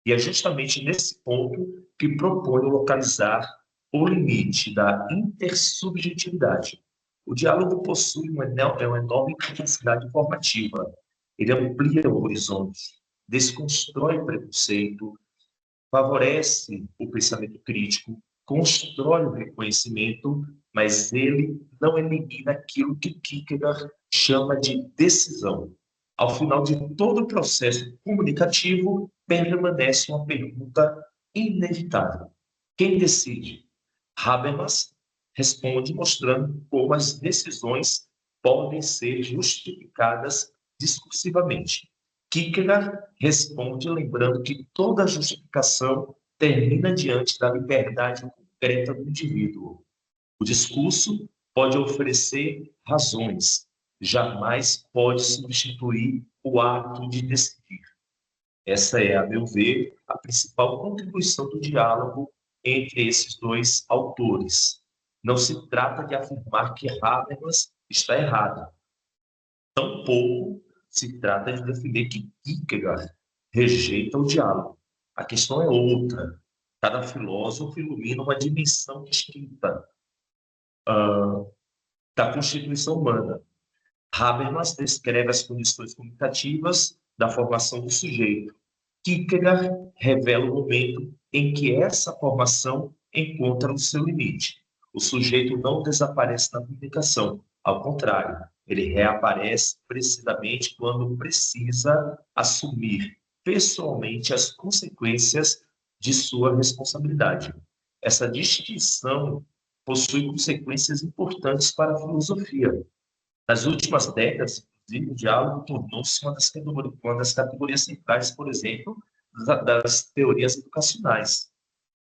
E é justamente nesse ponto que proponho localizar o limite da intersubjetividade. O diálogo possui uma enorme capacidade formativa. Ele amplia o horizonte, desconstrói preconceito, favorece o pensamento crítico, constrói o reconhecimento, mas ele não elimina aquilo que Kierkegaard chama de decisão. Ao final de todo o processo comunicativo, permanece uma pergunta inevitável. Quem decide? Habermas responde mostrando como as decisões podem ser justificadas discursivamente. Kierkegaard responde lembrando que toda justificação termina diante da liberdade concreta do indivíduo. O discurso pode oferecer razões, jamais pode substituir o ato de decidir. Essa é, a meu ver, a principal contribuição do diálogo entre esses dois autores. Não se trata de afirmar que Habermas está errado. Tampouco se trata de defender que Kierkegaard rejeita o diálogo. A questão é outra. Cada filósofo ilumina uma dimensão distinta da constituição humana. Habermas descreve as condições comunicativas da formação do sujeito. Kierkegaard revela o momento em que essa formação encontra o seu limite. O sujeito não desaparece na comunicação, ao contrário, ele reaparece precisamente quando precisa assumir pessoalmente as consequências de sua responsabilidade. Essa distinção possui consequências importantes para a filosofia. Nas últimas décadas, inclusive, o diálogo tornou-se uma das categorias centrais, por exemplo, das teorias educacionais.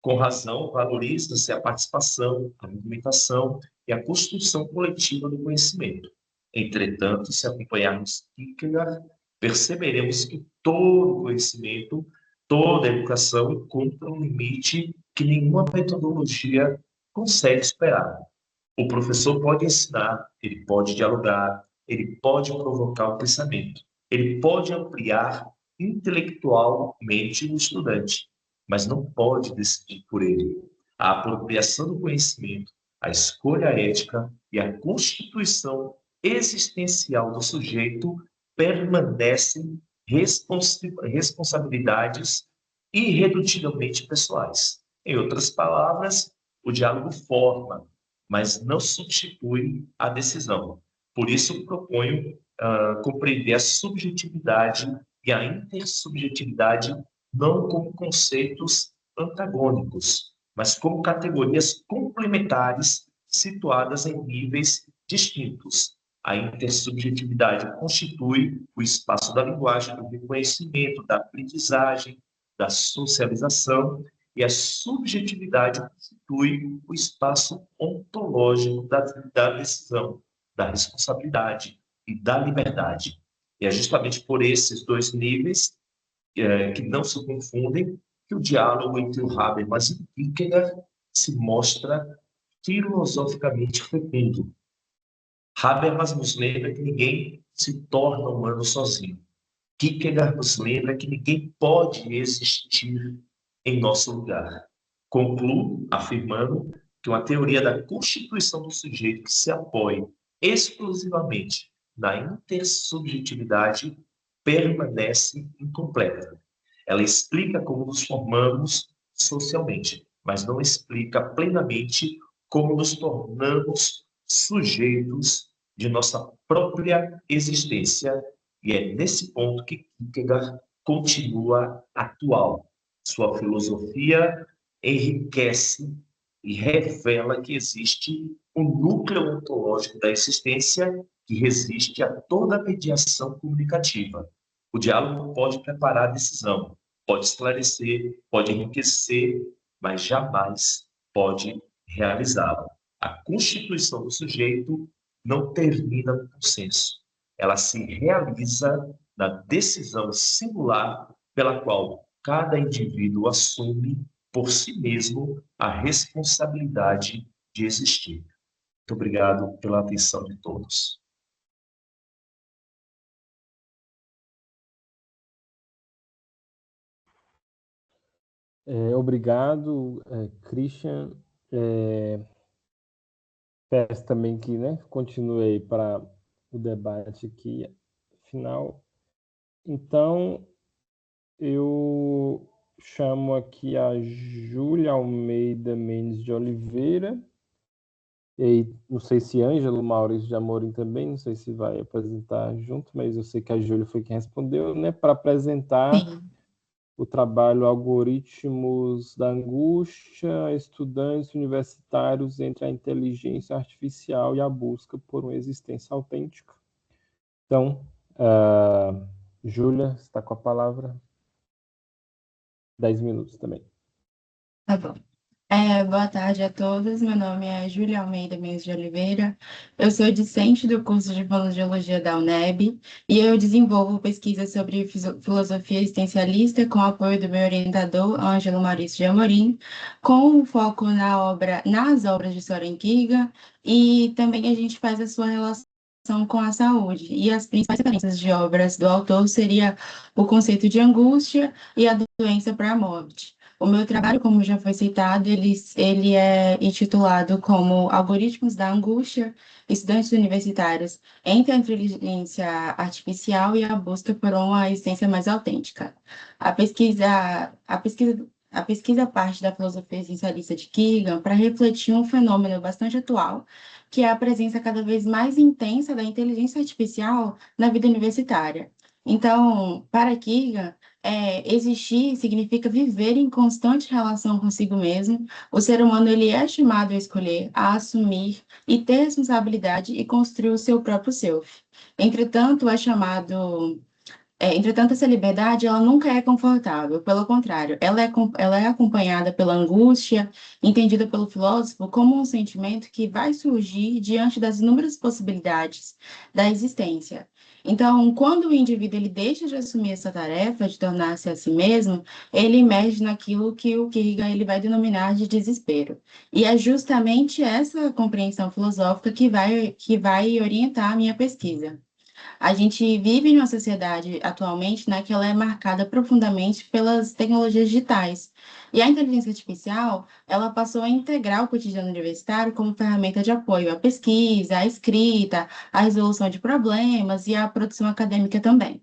Com razão, valoriza-se a participação, a movimentação e a construção coletiva do conhecimento. Entretanto, se acompanharmos Kierkegaard, perceberemos que todo conhecimento, toda educação encontra um limite que nenhuma metodologia consegue superar. O professor pode ensinar, ele pode dialogar, ele pode provocar o pensamento, ele pode ampliar intelectualmente o estudante, mas não pode decidir por ele. A apropriação do conhecimento, a escolha ética e a constituição existencial do sujeito permanecem responsabilidades irredutivelmente pessoais. Em outras palavras, o diálogo forma, mas não substitui a decisão. Por isso, proponho compreender a subjetividade e a intersubjetividade não como conceitos antagônicos, mas como categorias complementares situadas em níveis distintos. A intersubjetividade constitui o espaço da linguagem, do reconhecimento, da aprendizagem, da socialização, e a subjetividade constitui o espaço ontológico da decisão, da responsabilidade e da liberdade. E é justamente por esses dois níveis que não se confundem que o diálogo entre o Habermas e o Kierkegaard se mostra filosoficamente fecundo. Habermas nos lembra que ninguém se torna humano sozinho. Kierkegaard nos lembra que ninguém pode existir em nosso lugar. Concluo afirmando que uma teoria da constituição do sujeito que se apoie exclusivamente na intersubjetividade permanece incompleta. Ela explica como nos formamos socialmente, mas não explica plenamente como nos tornamos sujeitos de nossa própria existência, e é nesse ponto que Kierkegaard continua atual. Sua filosofia enriquece e revela que existe um núcleo ontológico da existência que resiste a toda mediação comunicativa. O diálogo pode preparar a decisão, pode esclarecer, pode enriquecer, mas jamais pode realizá-la. A constituição do sujeito não termina no consenso. Ela se realiza na decisão singular pela qual cada indivíduo assume por si mesmo a responsabilidade de existir. Muito obrigado pela atenção de todos. Obrigado, Christian. Peço também que continue aí para o debate aqui final. Então, eu chamo aqui a Júlia Almeida Mendes de Oliveira. E não sei se Ângelo Maurício de Amorim também, não sei se vai apresentar junto, mas eu sei que a Júlia foi quem respondeu, para apresentar o trabalho Algoritmos da Angústia, Estudantes Universitários entre a Inteligência Artificial e a Busca por uma Existência Autêntica. Então, Júlia, você está com a palavra. 10 minutos também. Tá bom. Boa tarde a todos. Meu nome é Júlia Almeida Mendes de Oliveira. Eu sou discente do curso de Fonoaudiologia da UNEB e eu desenvolvo pesquisa sobre filosofia existencialista com apoio do meu orientador, Ângelo Maurício de Amorim, com foco nas obras de Soren Kierkegaard, e também a gente faz a sua relação com a saúde. E as principais referências de obras do autor seria o conceito de angústia e a doença para a morte. O meu trabalho, como já foi citado, ele é intitulado como Algoritmos da Angústia, Estudantes Universitários entre a Inteligência Artificial e a Busca por uma Existência Mais Autêntica. A pesquisa parte da filosofia existencialista de Kierkegaard para refletir um fenômeno bastante atual, que é a presença cada vez mais intensa da inteligência artificial na vida universitária. Então, para Kierkegaard, existir significa viver em constante relação consigo mesmo. O ser humano ele é chamado a escolher, a assumir e ter responsabilidade e construir o seu próprio self. Entretanto, essa liberdade ela nunca é confortável, pelo contrário, ela é acompanhada pela angústia, entendida pelo filósofo como um sentimento que vai surgir diante das inúmeras possibilidades da existência. Então, quando o indivíduo ele deixa de assumir essa tarefa de tornar-se a si mesmo, ele emerge naquilo que o Kierkegaard ele vai denominar de desespero. E é justamente essa compreensão filosófica que vai orientar a minha pesquisa. A gente vive em uma sociedade atualmente, né, que ela é marcada profundamente pelas tecnologias digitais. E a inteligência artificial, ela passou a integrar o cotidiano universitário como ferramenta de apoio à pesquisa, à escrita, à resolução de problemas e à produção acadêmica também.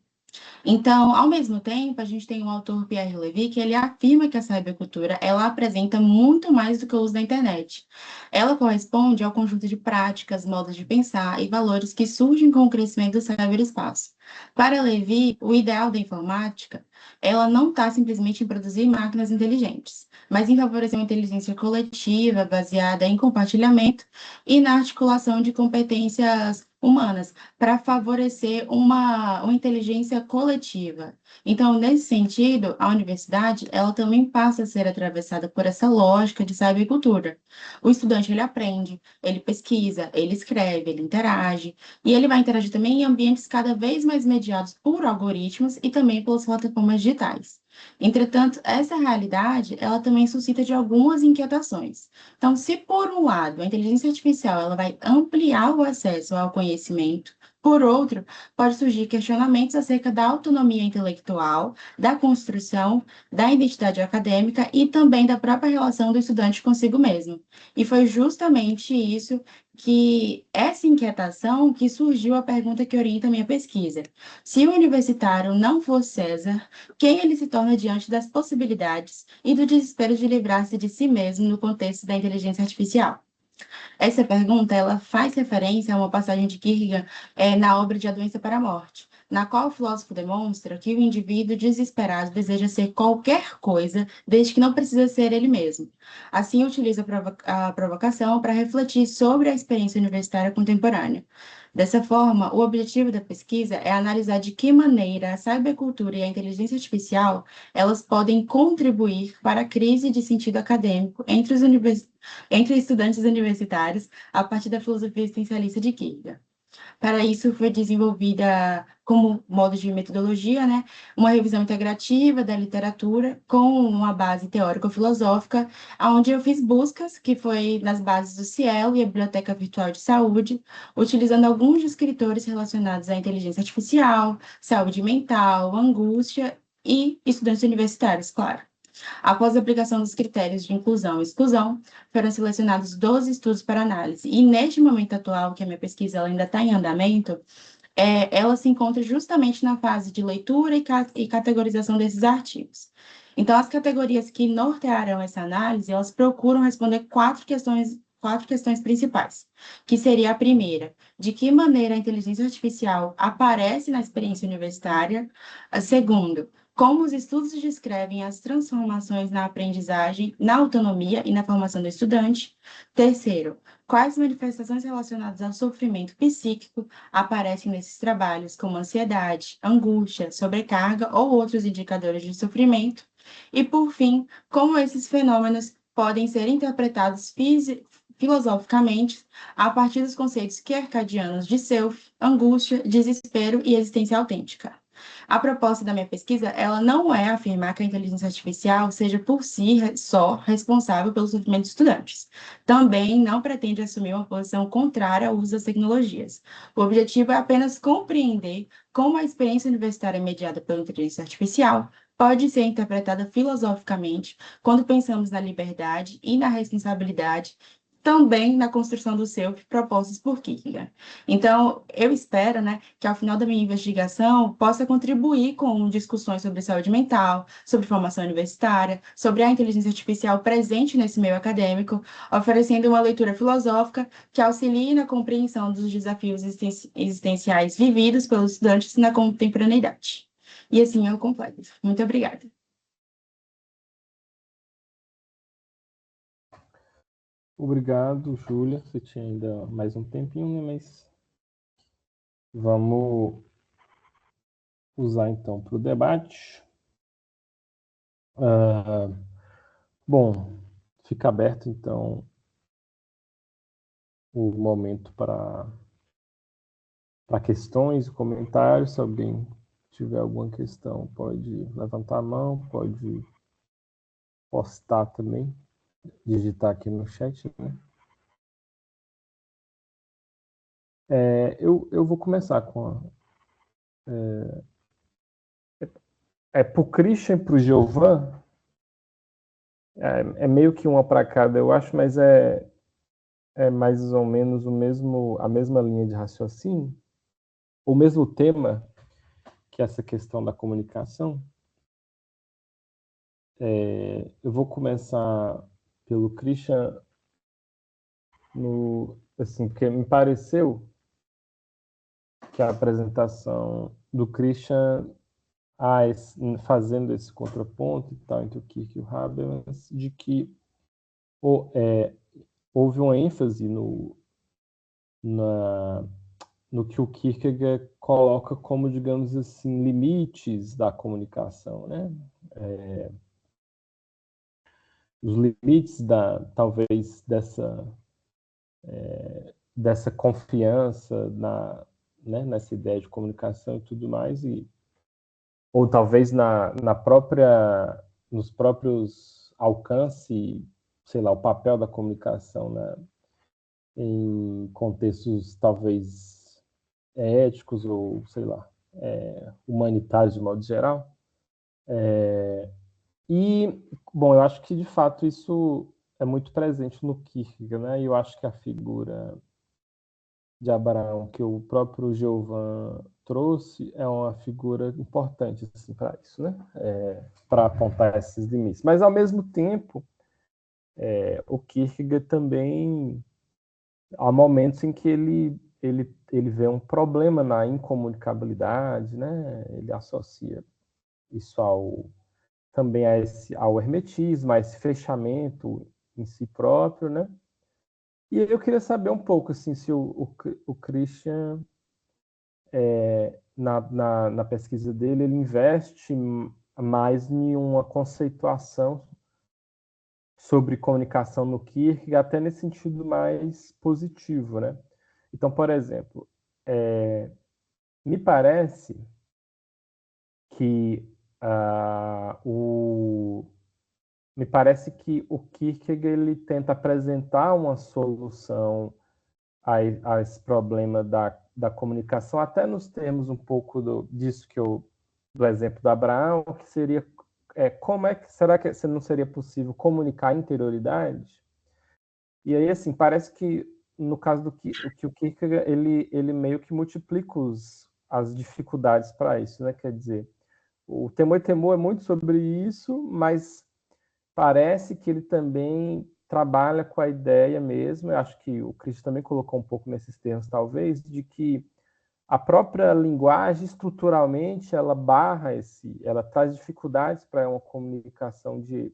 Então, ao mesmo tempo, a gente tem o autor Pierre Levy, que ele afirma que a cybercultura, ela apresenta muito mais do que o uso da internet. Ela corresponde ao conjunto de práticas, modos de pensar e valores que surgem com o crescimento do cyberespaço. Para Levy, o ideal da informática, ela não está simplesmente em produzir máquinas inteligentes, mas em favorecer uma inteligência coletiva, baseada em compartilhamento e na articulação de competências humanas, para favorecer uma inteligência coletiva. Então, nesse sentido, a universidade, ela também passa a ser atravessada por essa lógica de cybercultura. O estudante, ele aprende, ele pesquisa, ele escreve, ele interage, e ele vai interagir também em ambientes cada vez mais mediados por algoritmos e também pelas plataformas digitais. Entretanto, essa realidade, ela também suscita de algumas inquietações. Então, se por um lado a inteligência artificial ela vai ampliar o acesso ao conhecimento, por outro, pode surgir questionamentos acerca da autonomia intelectual, da construção, da identidade acadêmica e também da própria relação do estudante consigo mesmo. E foi justamente essa inquietação que surgiu a pergunta que orienta a minha pesquisa. Se o universitário não for César, quem ele se torna diante das possibilidades e do desespero de livrar-se de si mesmo no contexto da inteligência artificial? Essa pergunta ela faz referência a uma passagem de Kierkegaard na obra de A Doença para a Morte, na qual o filósofo demonstra que o indivíduo desesperado deseja ser qualquer coisa, desde que não precisa ser ele mesmo. Assim, utiliza a provocação para refletir sobre a experiência universitária contemporânea. Dessa forma, o objetivo da pesquisa é analisar de que maneira a cybercultura e a inteligência artificial elas podem contribuir para a crise de sentido acadêmico entre estudantes universitários a partir da filosofia existencialista de Kierkegaard. Para isso, foi desenvolvida, como modo de metodologia, né, uma revisão integrativa da literatura com uma base teórico-filosófica, onde eu fiz buscas, que foi nas bases do Cielo e a Biblioteca Virtual de Saúde, utilizando alguns escritores relacionados à inteligência artificial, saúde mental, angústia e estudantes universitários, claro. Após a aplicação dos critérios de inclusão e exclusão, foram selecionados 12 estudos para análise. E neste momento atual, que a minha pesquisa ela ainda está em andamento, ela se encontra justamente na fase de leitura e categorização desses artigos. Então, as categorias que nortearão essa análise, elas procuram responder quatro questões principais, que seria a primeira, de que maneira a inteligência artificial aparece na experiência universitária. A segunda, como os estudos descrevem as transformações na aprendizagem, na autonomia e na formação do estudante. Terceiro, quais manifestações relacionadas ao sofrimento psíquico aparecem nesses trabalhos, como ansiedade, angústia, sobrecarga ou outros indicadores de sofrimento. E, por fim, como esses fenômenos podem ser interpretados filosoficamente a partir dos conceitos kierkegaardianos de self, angústia, desespero e existência autêntica. A proposta da minha pesquisa, ela não é afirmar que a inteligência artificial seja por si só responsável pelo sofrimento dos estudantes. Também não pretende assumir uma posição contrária ao uso das tecnologias. O objetivo é apenas compreender como a experiência universitária mediada pela inteligência artificial pode ser interpretada filosoficamente quando pensamos na liberdade e na responsabilidade, também na construção do self propostos por Kierkegaard. Então, eu espero, né, que ao final da minha investigação possa contribuir com discussões sobre saúde mental, sobre formação universitária, sobre a inteligência artificial presente nesse meio acadêmico, oferecendo uma leitura filosófica que auxilie na compreensão dos desafios existenciais vividos pelos estudantes na contemporaneidade. E assim eu completo. Muito obrigada. Obrigado, Júlia. Você tinha ainda mais um tempinho, né? Mas vamos usar então para o debate. Bom, fica aberto então o momento para questões e comentários. Se alguém tiver alguma questão, pode levantar a mão, pode postar também, digitar aqui no chat, né? Eu vou começar com para o Christian e para o Giovan, é meio que uma para cada, eu acho, mas é mais ou menos a mesma linha de raciocínio, o mesmo tema, que é essa questão da comunicação. Eu vou começar pelo Christian, assim, porque me pareceu que a apresentação do Christian, fazendo esse contraponto e tal, entre o Kirk e o Habermas, de que houve uma ênfase no que o Kierkegaard coloca como, digamos assim, limites da comunicação, né? Os limites talvez dessa confiança nessa ideia de comunicação e tudo mais, ou talvez nos próprios alcances, sei lá, o papel da comunicação, né, em contextos talvez éticos ou, sei lá, humanitários de modo geral. Bom, eu acho que de fato isso é muito presente no Kierkegaard, né? E eu acho que a figura de Abraão que o próprio Giovan trouxe é uma figura importante assim, para isso, né? Para apontar esses limites. Mas, ao mesmo tempo, o Kierkegaard também, há momentos em que ele vê um problema na incomunicabilidade, né? Ele associa isso também ao hermetismo, a esse fechamento em si próprio, né? E eu queria saber um pouco assim, se o Christian, na pesquisa dele, ele investe mais em uma conceituação sobre comunicação no Kierkegaard, até nesse sentido mais positivo, né? Então, por exemplo, me parece que o Kierkegaard ele tenta apresentar uma solução a esse problema da comunicação, até nos termos um pouco disso do exemplo do Abraão, que seria será que não seria possível comunicar a interioridade? E aí, assim, parece que no caso do que o Kierkegaard, ele meio que multiplica as dificuldades para isso, né? Quer dizer, o Temor e Temor é muito sobre isso, mas parece que ele também trabalha com a ideia mesmo, eu acho que o Christian também colocou um pouco nesses termos, talvez, de que a própria linguagem, estruturalmente, ela ela traz dificuldades para uma comunicação de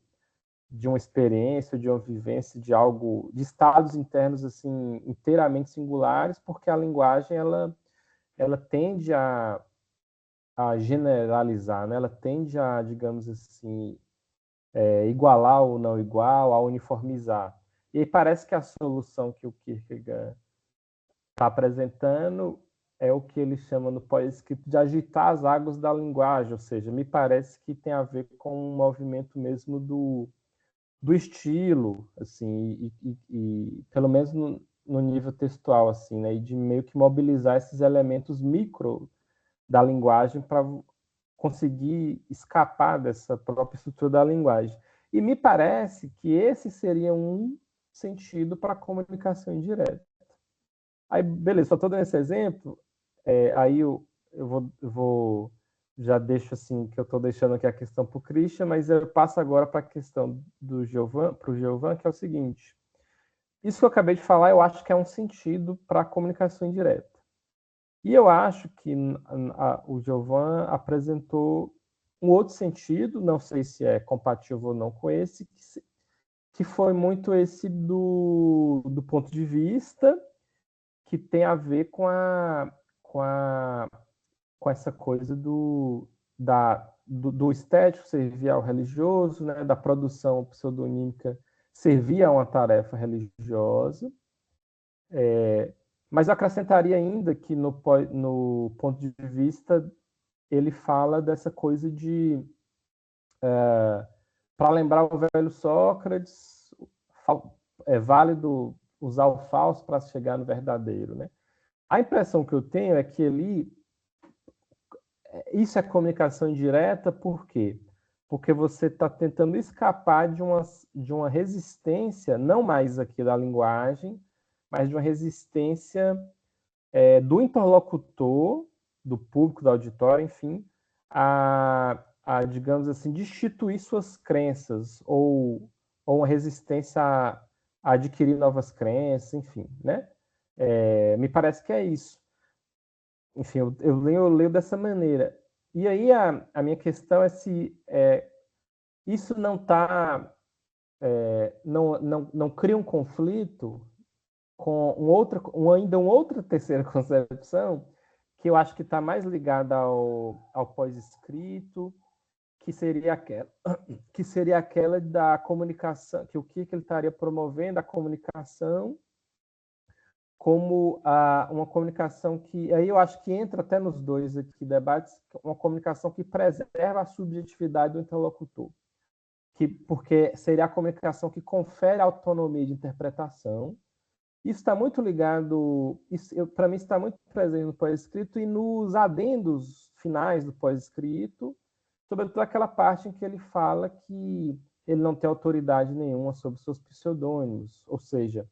uma experiência, de uma vivência, de estados internos, assim, inteiramente singulares, porque a linguagem, ela tende a generalizar, né? Ela tende a, digamos assim, igualar ou não igual, a uniformizar. E aí parece que a solução que o Kierkegaard está apresentando é o que ele chama no pós-escrito de agitar as águas da linguagem, ou seja, me parece que tem a ver com um movimento mesmo do estilo, assim, e pelo menos no nível textual, assim, né, e de meio que mobilizar esses elementos micro da linguagem para conseguir escapar dessa própria estrutura da linguagem. E me parece que esse seria um sentido para a comunicação indireta. Aí, beleza, só estou dando esse exemplo, aí eu vou já deixo assim, que eu estou deixando aqui a questão para o Christian, mas eu passo agora para a questão do Giovan, para o Giovan, que é o seguinte. Isso que eu acabei de falar, eu acho que é um sentido para a comunicação indireta. E eu acho que o Giovan apresentou um outro sentido, não sei se é compatível ou não com esse, que foi muito esse do ponto de vista que tem a ver com essa coisa do estético servir ao religioso, né, da produção pseudonímica servir a uma tarefa religiosa. Mas eu acrescentaria ainda que no ponto de vista ele fala dessa coisa de para lembrar o velho Sócrates, é válido usar o falso para chegar no verdadeiro, né? A impressão que eu tenho é que isso é comunicação indireta, por quê? Porque você está tentando escapar de uma resistência, não mais aqui da linguagem, mas de uma resistência do interlocutor, do público, do auditório, enfim, a digamos assim, destituir suas crenças, ou uma resistência a adquirir novas crenças, enfim, né? Me parece que é isso. Enfim, eu leio dessa maneira. E aí a minha questão é se isso não está... não cria um conflito com ainda uma outra terceira concepção, que eu acho que está mais ligada ao pós-escrito, que seria aquela da comunicação, que o que ele estaria promovendo a comunicação como uma comunicação que, aí eu acho que entra até nos dois aqui debates, uma comunicação que preserva a subjetividade do interlocutor, porque seria a comunicação que confere autonomia de interpretação. Isso está muito ligado, para mim está muito presente no pós-escrito e nos adendos finais do pós-escrito, sobretudo aquela parte em que ele fala que ele não tem autoridade nenhuma sobre seus pseudônimos, ou seja,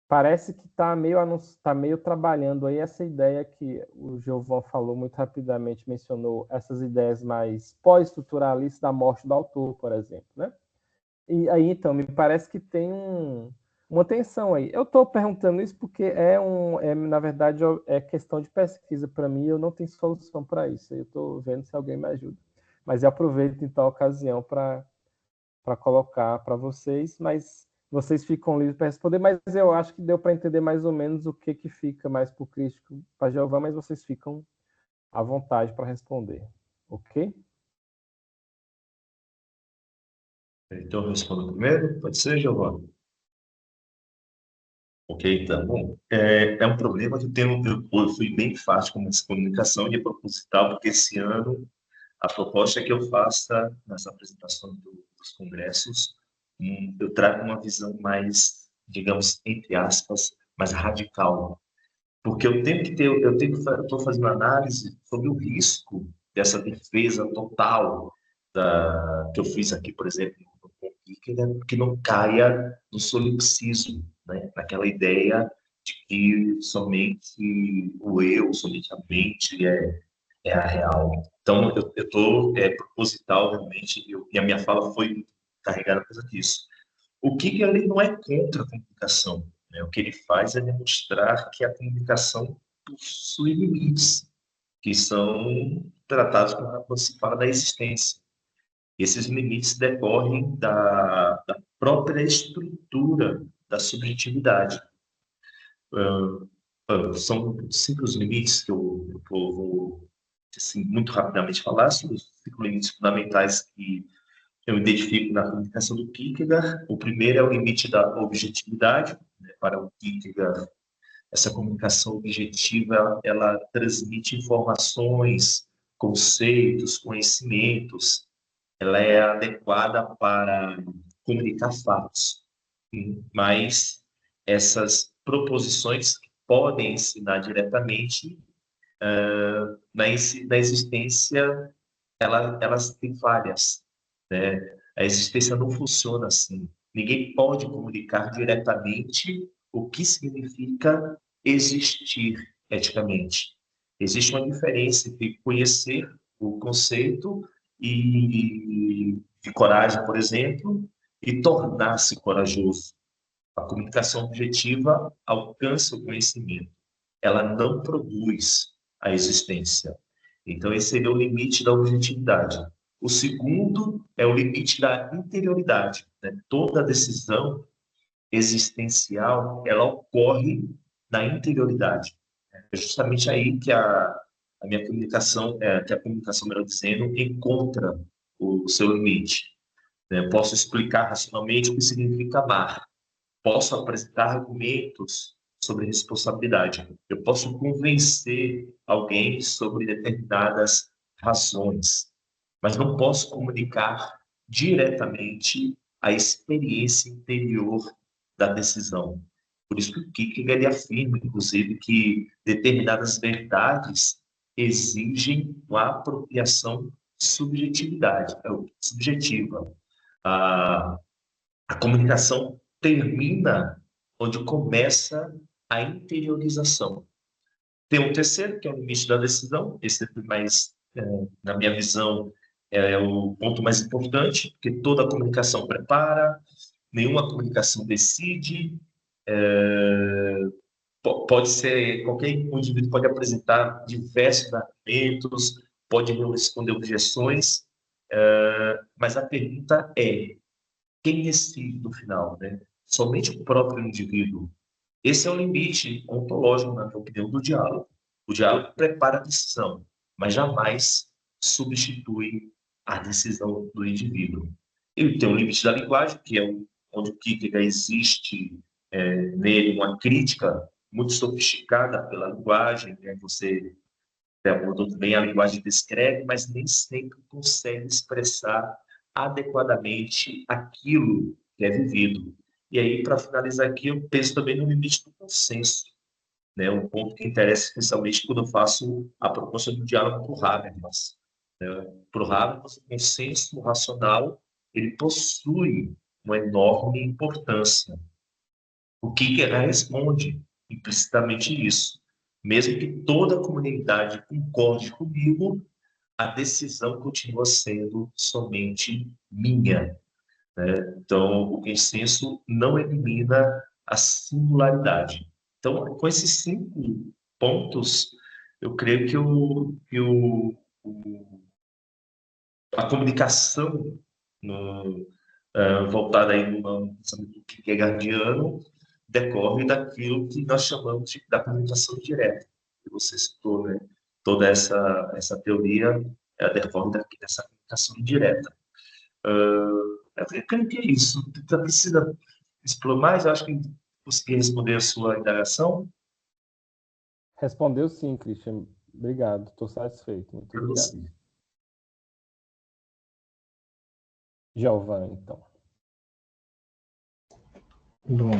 parece que está meio trabalhando aí essa ideia que o Giovan falou muito rapidamente, mencionou essas ideias mais pós-estruturalistas da morte do autor, por exemplo, né? E aí, então, me parece que tem uma tensão aí. Eu estou perguntando isso porque na verdade, é questão de pesquisa para mim, eu não tenho solução para isso. Eu estou vendo se alguém me ajuda. Mas eu aproveito, então, a ocasião para colocar para vocês, mas vocês ficam livres para responder, mas eu acho que deu para entender mais ou menos o que fica mais para o crítico, para Giovan, mas vocês ficam à vontade para responder, ok? Então, eu respondo primeiro, pode ser, Giovanni? Ok, então, bom, é um problema que eu fui bem fácil com essa comunicação e é proposital, porque esse ano a proposta é que eu faça nessa apresentação dos congressos, eu trago uma visão mais, digamos, entre aspas, mais radical, porque eu estou fazendo análise sobre o risco dessa defesa total que eu fiz aqui, por exemplo, que não caia no solipsismo, né? Naquela ideia de que somente o eu, somente a mente é a real. Então, eu estou proposital, realmente, e a minha fala foi carregada por causa disso. O que ele não é contra a comunicação, né? O que ele faz é demonstrar que a comunicação possui limites, que são tratados quando se fala da existência. Esses limites decorrem da própria estrutura da subjetividade. São 5 os limites que eu vou assim, muito rapidamente falar, sobre os 5 limites fundamentais que eu identifico na comunicação do Kierkegaard. O primeiro é o limite da objetividade, né? Para o Kierkegaard, essa comunicação objetiva, ela transmite informações, conceitos, conhecimentos, ela é adequada para comunicar fatos, mas essas proposições podem ensinar diretamente na existência, elas têm falhas, né? A existência não funciona assim. Ninguém pode comunicar diretamente o que significa existir eticamente. Existe uma diferença entre conhecer o conceito de coragem, por exemplo, e tornar-se corajoso. A comunicação objetiva alcança o conhecimento. Ela não produz a existência. Então, esse seria o limite da objetividade. O segundo é o limite da interioridade, né? Toda decisão existencial, ela ocorre na interioridade. É justamente aí que a minha comunicação, que a comunicação, melhor dizendo, encontra o seu limite, né? Posso explicar racionalmente o que significa amar. Posso apresentar argumentos sobre responsabilidade. Eu posso convencer alguém sobre determinadas razões, mas não posso comunicar diretamente a experiência interior da decisão. Por isso que o Kierkegaard afirma, inclusive, que determinadas verdades exigem uma apropriação subjetiva. A comunicação termina onde começa a interiorização. Tem um terceiro, que é o limite da decisão. Esse é mais, na minha visão, é o ponto mais importante, porque toda comunicação prepara, nenhuma comunicação decide. Pode ser, qualquer indivíduo pode apresentar diversos argumentos, pode responder objeções, mas a pergunta é: quem decide no final, né? Somente o próprio indivíduo. Esse é o limite ontológico, na minha opinião, do diálogo. O diálogo prepara a decisão, mas jamais substitui a decisão do indivíduo. Ele tem o limite da linguagem, que é onde o Kierkegaard existe nele uma crítica muito sofisticada pela linguagem, né? Você abordou também a linguagem descreve, mas nem sempre consegue expressar adequadamente aquilo que é vivido. E aí, para finalizar aqui, eu penso também no limite do consenso, né? Um ponto que interessa especialmente quando eu faço a proposta do diálogo para o Habermas. Para o Habermas, o consenso racional ele possui uma enorme importância. O Kierkegaard responde implicitamente isso. Mesmo que toda a comunidade concorde comigo, a decisão continua sendo somente minha, né? Então, o consenso não elimina a singularidade. Então, com esses 5 pontos, eu creio que a comunicação voltada aí no pensamento kierkegaardiano decorre daquilo que nós chamamos da comunicação direta, que você citou, né? Toda essa teoria decorre dessa comunicação indireta. Eu creio que é isso. Você precisa explorar mais? Eu acho que consegui responder a sua indagação. Respondeu sim, Christian. Obrigado, estou satisfeito. Muito obrigado. Giovanni, então. Bom,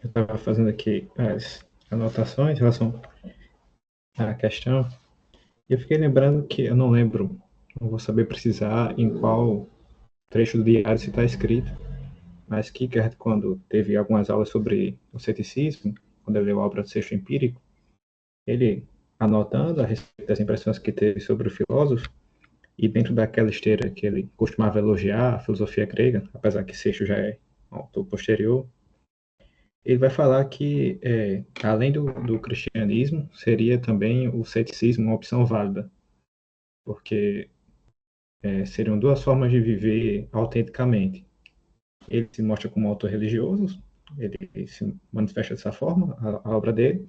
eu estava fazendo aqui as anotações em relação à questão, e eu fiquei lembrando que eu não lembro, não vou saber precisar em qual trecho do diário se está escrito, mas Kierkegaard, quando teve algumas aulas sobre o ceticismo, quando ele leu a obra do Sexto Empírico, ele, anotando a respeito das impressões que teve sobre o filósofo, e dentro daquela esteira que ele costumava elogiar, a filosofia grega, apesar que Sexto já é um autor posterior, ele vai falar que, além do cristianismo, seria também o ceticismo uma opção válida, porque seriam 2 formas de viver autenticamente. Ele se mostra como autor religioso, ele se manifesta dessa forma, a obra dele,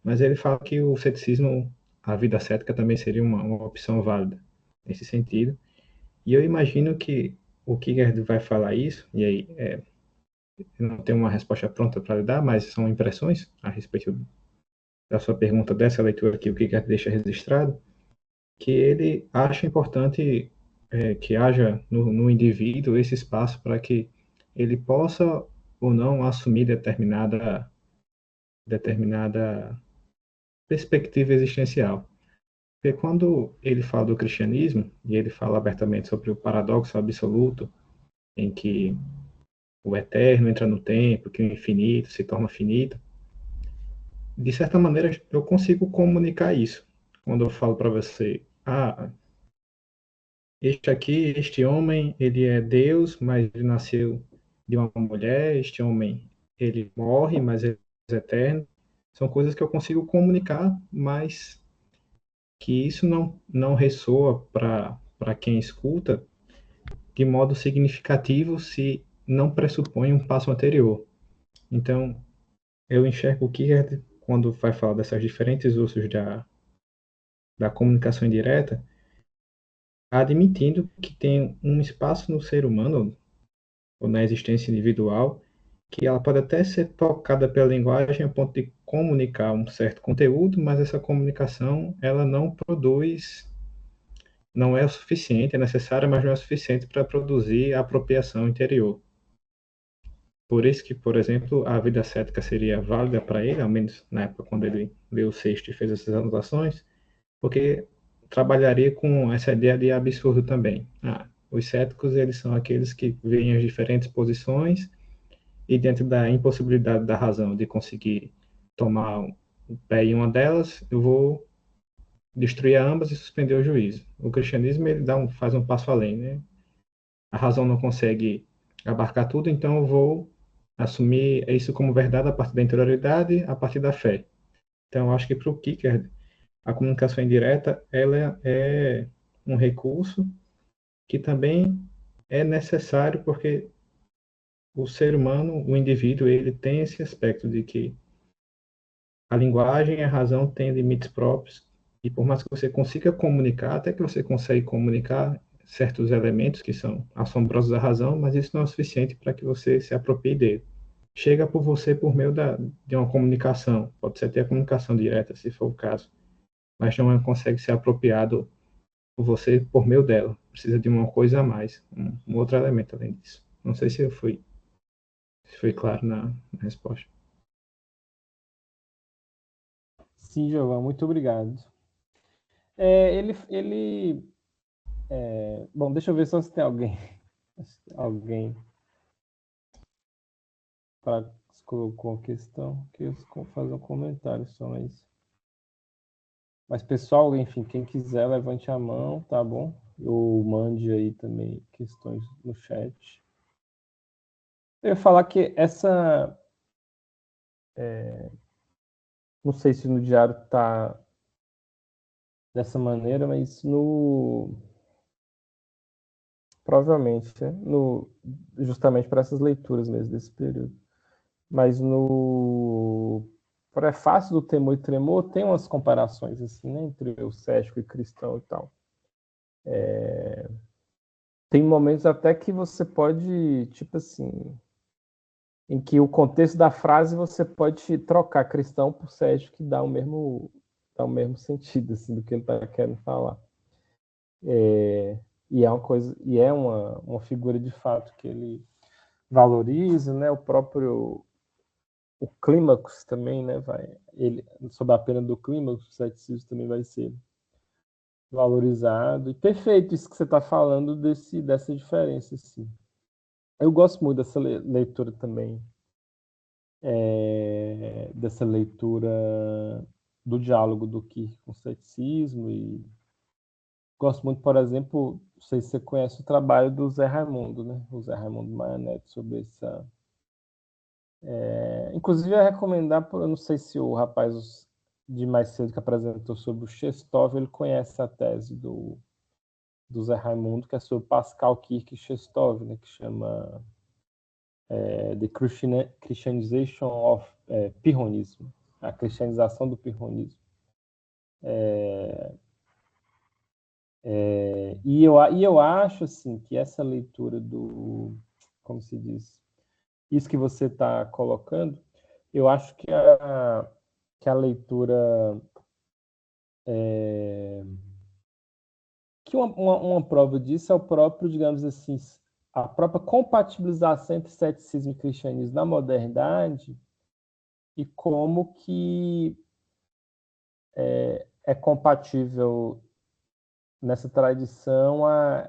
mas ele fala que o ceticismo, a vida cética também seria uma opção válida nesse sentido. E eu imagino que o Kierkegaard vai falar isso, e aí eu não tenho uma resposta pronta para lhe dar, mas são impressões a respeito da sua pergunta, dessa leitura que o Kierkegaard deixa registrado, que ele acha importante que haja no indivíduo esse espaço para que ele possa ou não assumir determinada perspectiva existencial. Porque quando ele fala do cristianismo, e ele fala abertamente sobre o paradoxo absoluto, em que o eterno entra no tempo, que o infinito se torna finito, de certa maneira eu consigo comunicar isso. Quando eu falo para você, este homem, ele é Deus, mas ele nasceu de uma mulher, este homem, ele morre, mas ele é eterno. São coisas que eu consigo comunicar, mas que isso não ressoa para quem escuta de modo significativo se não pressupõe um passo anterior. Então, eu enxergo o Kierkegaard, quando vai falar dessas diferentes usos da comunicação indireta, admitindo que tem um espaço no ser humano, ou na existência individual, que ela pode até ser tocada pela linguagem a ponto de comunicar um certo conteúdo, mas essa comunicação, ela não produz, não é o suficiente, é necessária, mas não é o suficiente para produzir a apropriação interior. Por isso que, por exemplo, a vida cética seria válida para ele, ao menos na época quando ele leu o Sexto e fez essas anotações, porque trabalharia com essa ideia de absurdo também. Os céticos, eles são aqueles que veem as diferentes posições e diante da impossibilidade da razão de conseguir tomar o pé em uma delas, eu vou destruir ambas e suspender o juízo. O cristianismo, ele faz um passo além, né? A razão não consegue abarcar tudo, então eu vou assumir isso como verdade a partir da interioridade, a partir da fé. Então, eu acho que para o Kierkegaard, a comunicação indireta, ela é um recurso que também é necessário porque o ser humano, o indivíduo, ele tem esse aspecto de que a linguagem e a razão têm limites próprios e por mais que você consiga comunicar, até que você consegue comunicar certos elementos que são assombrosos da razão, mas isso não é o suficiente para que você se aproprie dele. Chega por você por meio de uma comunicação, pode ser até a comunicação direta, se for o caso, mas não consegue ser apropriado por você por meio dela. Precisa de uma coisa a mais, um outro elemento além disso. Não sei se foi claro na resposta. Sim, Giovanni, muito obrigado. Bom, deixa eu ver só se tem alguém para colocou a questão, que eu vou fazer um comentário só isso. Mas, pessoal, enfim, quem quiser, levante a mão, tá bom? Ou mande aí também questões no chat. Eu ia falar que não sei se no diário tá dessa maneira, mas provavelmente, né? Justamente para essas leituras mesmo desse período. Mas no prefácio do Temor e Tremor tem umas comparações assim, né, entre o cético e cristão e tal. Tem momentos até que você pode, tipo assim, em que o contexto da frase você pode trocar cristão por cético que dá o mesmo sentido assim, do que ele está querendo falar. E é uma coisa, e é uma figura de fato que ele valoriza, né? O clímax também, né? Sob a pena do clímax, o ceticismo também vai ser valorizado. E perfeito isso que você está falando dessa diferença, assim. Eu gosto muito dessa leitura também, dessa leitura do diálogo do Kirk com o ceticismo e gosto muito, por exemplo, não sei se você conhece o trabalho do Zé Raimundo, né? O Zé Raimundo Maia Neto sobre essa... inclusive, eu ia recomendar, eu não sei se o rapaz de mais cedo que apresentou sobre o Chestov, ele conhece a tese do Zé Raimundo, que é sobre Pascal Kirk Chestov, né? Que chama The Christianization of Pirronism, a cristianização do pirronismo. E eu acho assim, que essa leitura como se diz, isso que você está colocando, eu acho que a leitura, que uma prova disso é o próprio, digamos assim, a própria compatibilização entre ceticismo e cristianismo na modernidade, e como que é compatível nessa tradição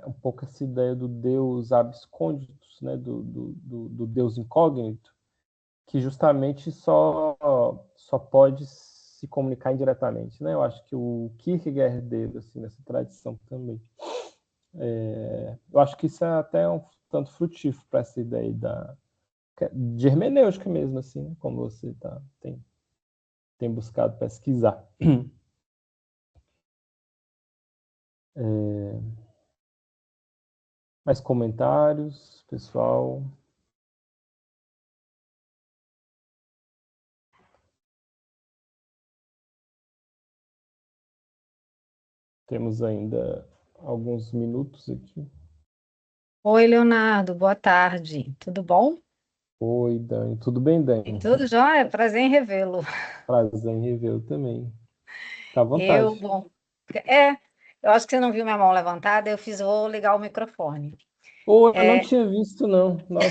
um pouco essa ideia do Deus abscônditos, né, do Deus incógnito, que justamente só pode se comunicar indiretamente, né? Eu acho que o Kierkegaard é herdeiro assim, nessa tradição também. Eu acho que isso é até um tanto frutífero para essa ideia de hermenêutica mesmo, assim, né? Como você tem buscado pesquisar. Mais comentários, pessoal? Temos ainda alguns minutos aqui. Oi, Leonardo, boa tarde. Tudo bom? Oi, Dani. Tudo bem, Dani? Tudo jóia? Prazer em revê-lo. Prazer em revê-lo também. Fica à vontade. Bom, eu acho que você não viu minha mão levantada, vou ligar o microfone. Eu não tinha visto, não. Nossa,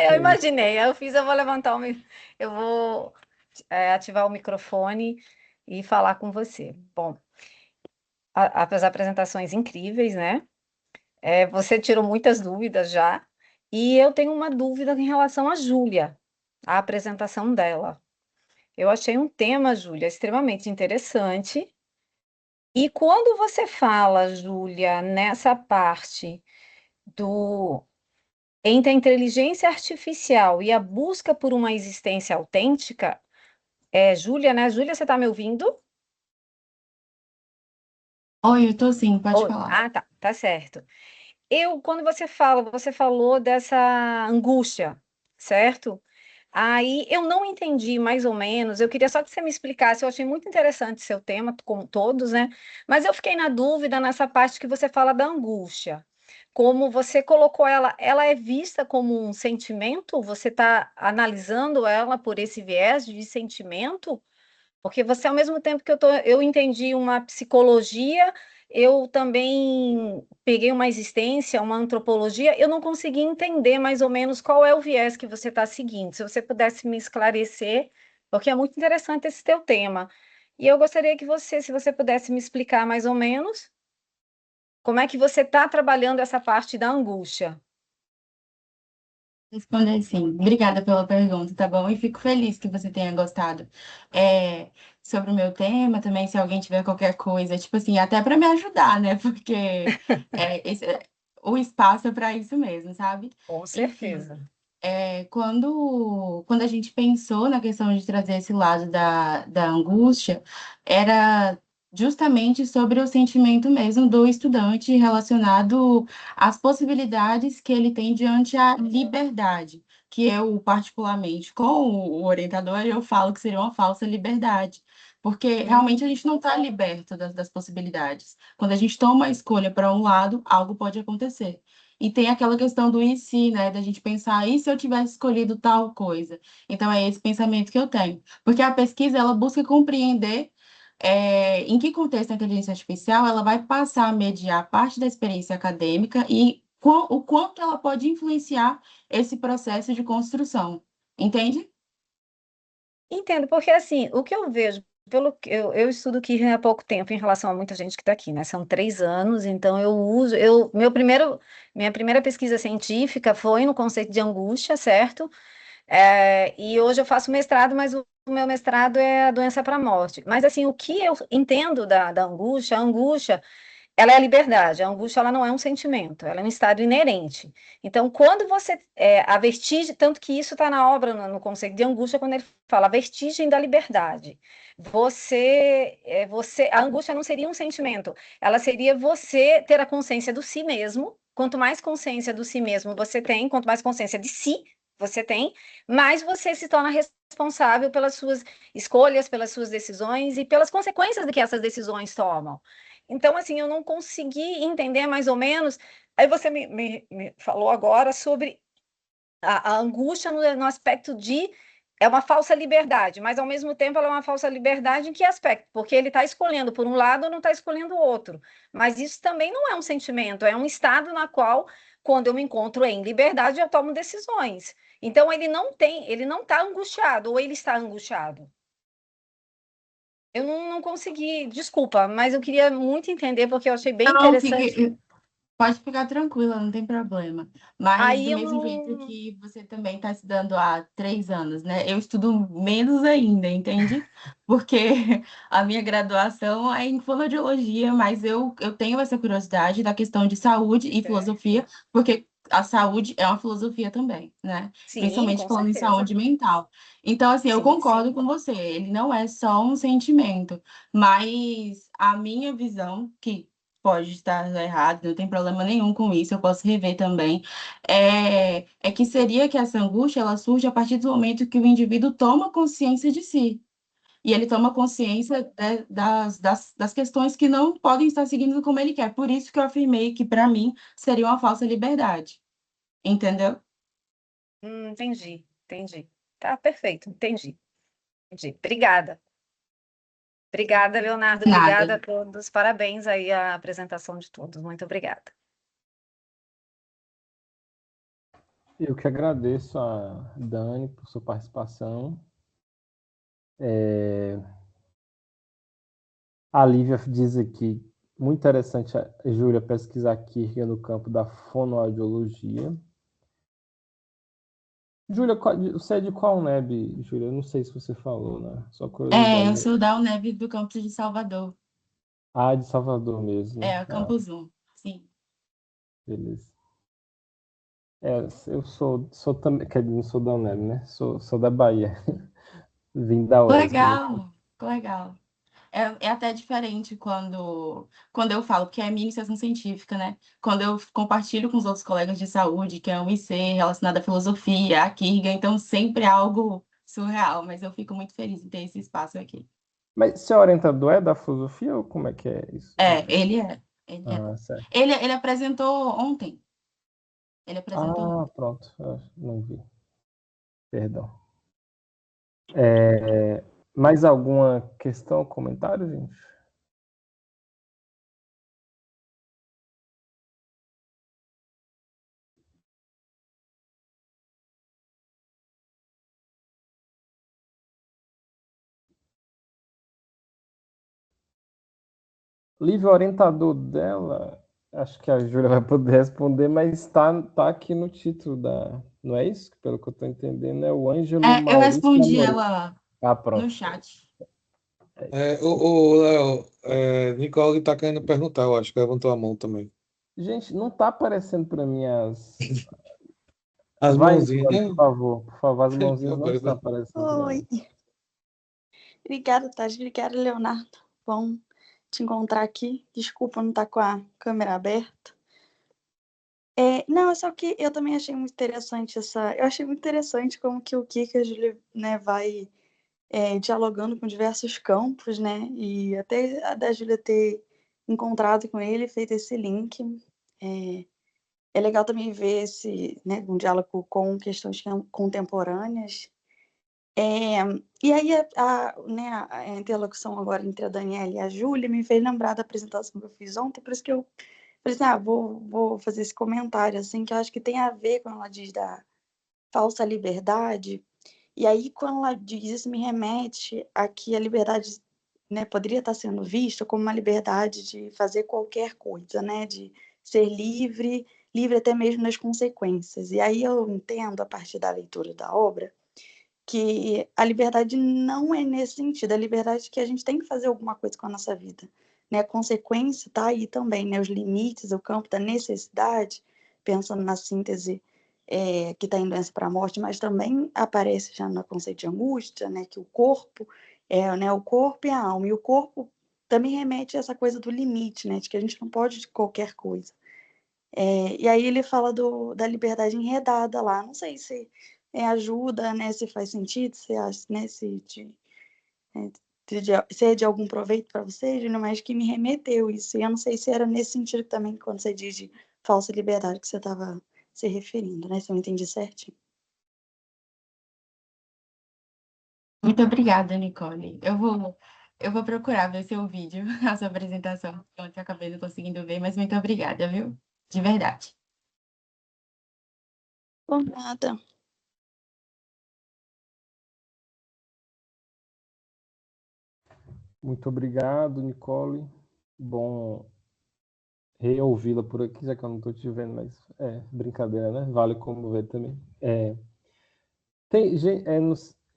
Eu imaginei, eu vou levantar eu vou ativar o microfone e falar com você. Bom, as apresentações incríveis, né? Você tirou muitas dúvidas já, e eu tenho uma dúvida em relação à Júlia, a apresentação dela. Eu achei um tema, Júlia, extremamente interessante. E quando você fala, Júlia, nessa parte entre a inteligência artificial e a busca por uma existência autêntica, Júlia, né? Júlia, você está me ouvindo? Oi, eu tô sim, pode falar. Tá certo. Quando você falou dessa angústia, certo? Aí eu não entendi mais ou menos, eu queria só que você me explicasse, eu achei muito interessante seu tema, como todos, né? Mas eu fiquei na dúvida nessa parte que você fala da angústia. Como você colocou ela é vista como um sentimento? Você está analisando ela por esse viés de sentimento? Porque você, ao mesmo tempo que eu entendi uma psicologia, eu também peguei uma existência, uma antropologia, eu não consegui entender mais ou menos qual é o viés que você está seguindo. Se você pudesse me esclarecer, porque é muito interessante esse teu tema. E eu gostaria que se você pudesse me explicar mais ou menos como é que você está trabalhando essa parte da angústia. Responder sim. Obrigada pela pergunta, tá bom? E fico feliz que você tenha gostado. Sobre o meu tema também, se alguém tiver qualquer coisa, tipo assim, até para me ajudar, né? Porque o espaço é para isso mesmo, sabe? Com Enfim, certeza. quando a gente pensou na questão de trazer esse lado da angústia, era justamente sobre o sentimento mesmo do estudante relacionado às possibilidades que ele tem diante a liberdade, que eu, particularmente, com o orientador, eu falo que seria uma falsa liberdade, porque realmente a gente não está liberto das possibilidades. Quando a gente toma a escolha para um lado, algo pode acontecer. E tem aquela questão do e se, né? Da gente pensar, e se eu tivesse escolhido tal coisa? Então, é esse pensamento que eu tenho. Porque a pesquisa, ela busca compreender em que contexto a inteligência artificial ela vai passar a mediar parte da experiência acadêmica e o quanto ela pode influenciar esse processo de construção. Entende? Entendo, porque assim, o que eu vejo, pelo que eu estudo aqui há pouco tempo em relação a muita gente que está aqui, né? São 3 anos, então minha primeira pesquisa científica foi no conceito de angústia, certo? E hoje eu faço mestrado, mas o meu mestrado é a doença para a morte. Mas assim, o que eu entendo da angústia, a angústia ela é a liberdade, a angústia ela não é um sentimento, ela é um estado inerente. Então, quando a vertigem, tanto que isso está na obra, no conceito de angústia, quando ele fala a vertigem da liberdade. A angústia não seria um sentimento, ela seria você ter a consciência do si mesmo. Quanto mais consciência do si mesmo você tem, quanto mais consciência de si você tem, mais você se torna responsável pelas suas escolhas, pelas suas decisões e pelas consequências que essas decisões tomam. Então, assim, eu não consegui entender mais ou menos. Aí você me falou agora sobre a angústia no aspecto de é uma falsa liberdade, mas ao mesmo tempo ela é uma falsa liberdade em que aspecto? Porque ele está escolhendo por um lado ou não está escolhendo o outro. Mas isso também não é um sentimento, é um estado na qual, quando eu me encontro em liberdade, eu tomo decisões. Então ele não está angustiado, ou ele está angustiado. Eu não consegui, desculpa, mas eu queria muito entender, porque eu achei bem Não, interessante. pode ficar tranquila, não tem problema. Mas Aí do eu mesmo jeito não. que você também está estudando há 3 anos, né? Eu estudo menos ainda, entende? Porque a minha graduação é em fonoaudiologia, mas eu tenho essa curiosidade da questão de saúde e filosofia, porque a saúde é uma filosofia também, né? Sim, Principalmente com falando em certeza. saúde mental. Então, assim, eu Sim, concordo sim. com você, ele não é só um sentimento, mas a minha visão, que pode estar errado, não tem problema nenhum com isso, eu posso rever também. É que seria que essa angústia ela surge a partir do momento que o indivíduo toma consciência de si. E ele toma consciência das questões que não podem estar seguindo como ele quer. Por isso que eu afirmei que, para mim, seria uma falsa liberdade. Entendeu? Entendi. Tá perfeito, entendi. Obrigada. Obrigada, Leonardo. Nada. Obrigada a todos. Parabéns aí a apresentação de todos. Muito obrigada. Eu que agradeço a Dani por sua participação. A Lívia diz aqui, muito interessante a Júlia pesquisar Kierkegaard no campo da fonoaudiologia. Júlia, você é de qual UNEB, Júlia? Eu não sei se você falou, né? Só curiosidade. Eu sou da UNEB do campus de Salvador. Ah, de Salvador mesmo. É, campus 1, sim. Beleza. Eu sou também, quer dizer, não sou da UNEB, né? Sou da Bahia. Vim da UESB, né? Legal. É até diferente quando eu falo que é minha iniciação científica, né? Quando eu compartilho com os outros colegas de saúde, que é um IC relacionado à filosofia, à Kierkegaard, então sempre é algo surreal, mas eu fico muito feliz em ter esse espaço aqui. Mas seu orientador é da filosofia ou como é que é isso? Ele é. Certo. Ele apresentou ontem. Pronto. Não vi. Perdão. Mais alguma questão ou comentário, gente? Lívia, o orientador dela, acho que a Júlia vai poder responder, mas está aqui no título da. Não é isso? Pelo que eu estou entendendo, é o Ângelo Eu Maurício respondi Amorim. ela Pronto. no chat. Léo, Nicole está querendo perguntar, eu acho que levantou a mão também. Gente, não está aparecendo para mim As Vai, mãozinhas, Nicole, né? por favor, as mãozinhas não estão aparecendo para Oi. mim. Obrigada, Tati. Obrigada, Leonardo. Bom te encontrar aqui. Desculpa não estar com a câmera aberta. Não, só que eu também achei muito interessante Eu achei muito interessante como que o Kierkegaard, né, vai dialogando com diversos campos, né? E até a da Júlia ter encontrado com ele, feito esse link. É legal também ver um diálogo com questões contemporâneas. E aí a interlocução agora entre a Daniela e a Júlia me fez lembrar da apresentação que eu fiz ontem, por isso que eu falei assim, vou fazer esse comentário, assim, que eu acho que tem a ver quando ela diz da falsa liberdade, e aí quando ela diz isso me remete a que a liberdade, né, poderia estar sendo vista como uma liberdade de fazer qualquer coisa, né, de ser livre até mesmo das consequências. E aí eu entendo, a partir da leitura da obra, que a liberdade não é nesse sentido, a liberdade que a gente tem que fazer alguma coisa com a nossa vida, né? A consequência está aí também, né? Os limites, o campo da necessidade, pensando na síntese que está em Doença para a Morte, mas também aparece já no conceito de angústia, né? Que o corpo o corpo e a alma, e o corpo também remete a essa coisa do limite, né? De que a gente não pode de qualquer coisa. E aí ele fala da liberdade enredada lá, não sei se ajuda, né, se faz sentido, se acha, né, se é de algum proveito para você, Júnior, mas que me remeteu isso. E eu não sei se era nesse sentido também, quando você diz de falsa liberdade, que você estava se referindo, né? Se eu entendi certinho. Muito obrigada, Nicole. Eu vou procurar ver seu vídeo, a sua apresentação, que ontem eu acabei não conseguindo ver, mas muito obrigada, viu? De verdade. Por nada. Muito obrigado, Nicole. Bom reouvi-la por aqui, já que eu não estou te vendo, mas é brincadeira, né? Vale como ver também.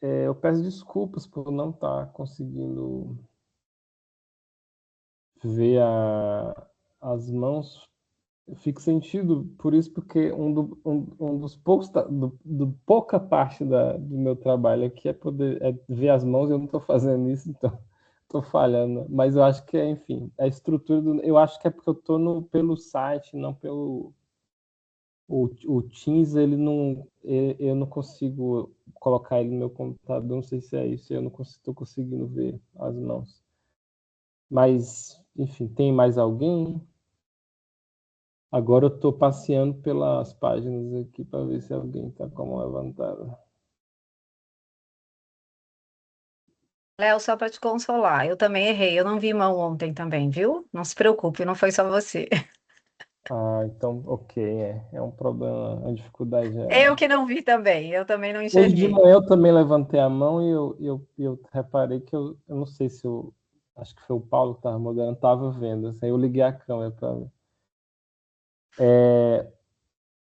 Eu peço desculpas por não estar conseguindo ver as mãos. Eu fico sentido por isso, porque um dos poucos, do pouca parte do meu trabalho aqui é poder ver as mãos, e eu não estou fazendo isso, então estou falhando. Mas eu acho que enfim, a estrutura eu acho que é porque eu estou pelo site, não pelo o Teams. Eu não consigo colocar ele no meu computador, não sei se é isso, eu não estou conseguindo ver as mãos. Mas, enfim, tem mais alguém? Agora eu estou passeando pelas páginas aqui para ver se alguém está com a mão levantada. Léo, só para te consolar, eu também errei, eu não vi mão ontem também, viu? Não se preocupe, não foi só você. Então, ok, é um problema, uma dificuldade Eu real. que não vi também, eu também não Hoje de enxerguei. manhã eu também levantei a mão e eu reparei que eu não sei se acho que foi o Paulo que estava moderando, estava vendo, assim, eu liguei a câmera para ver.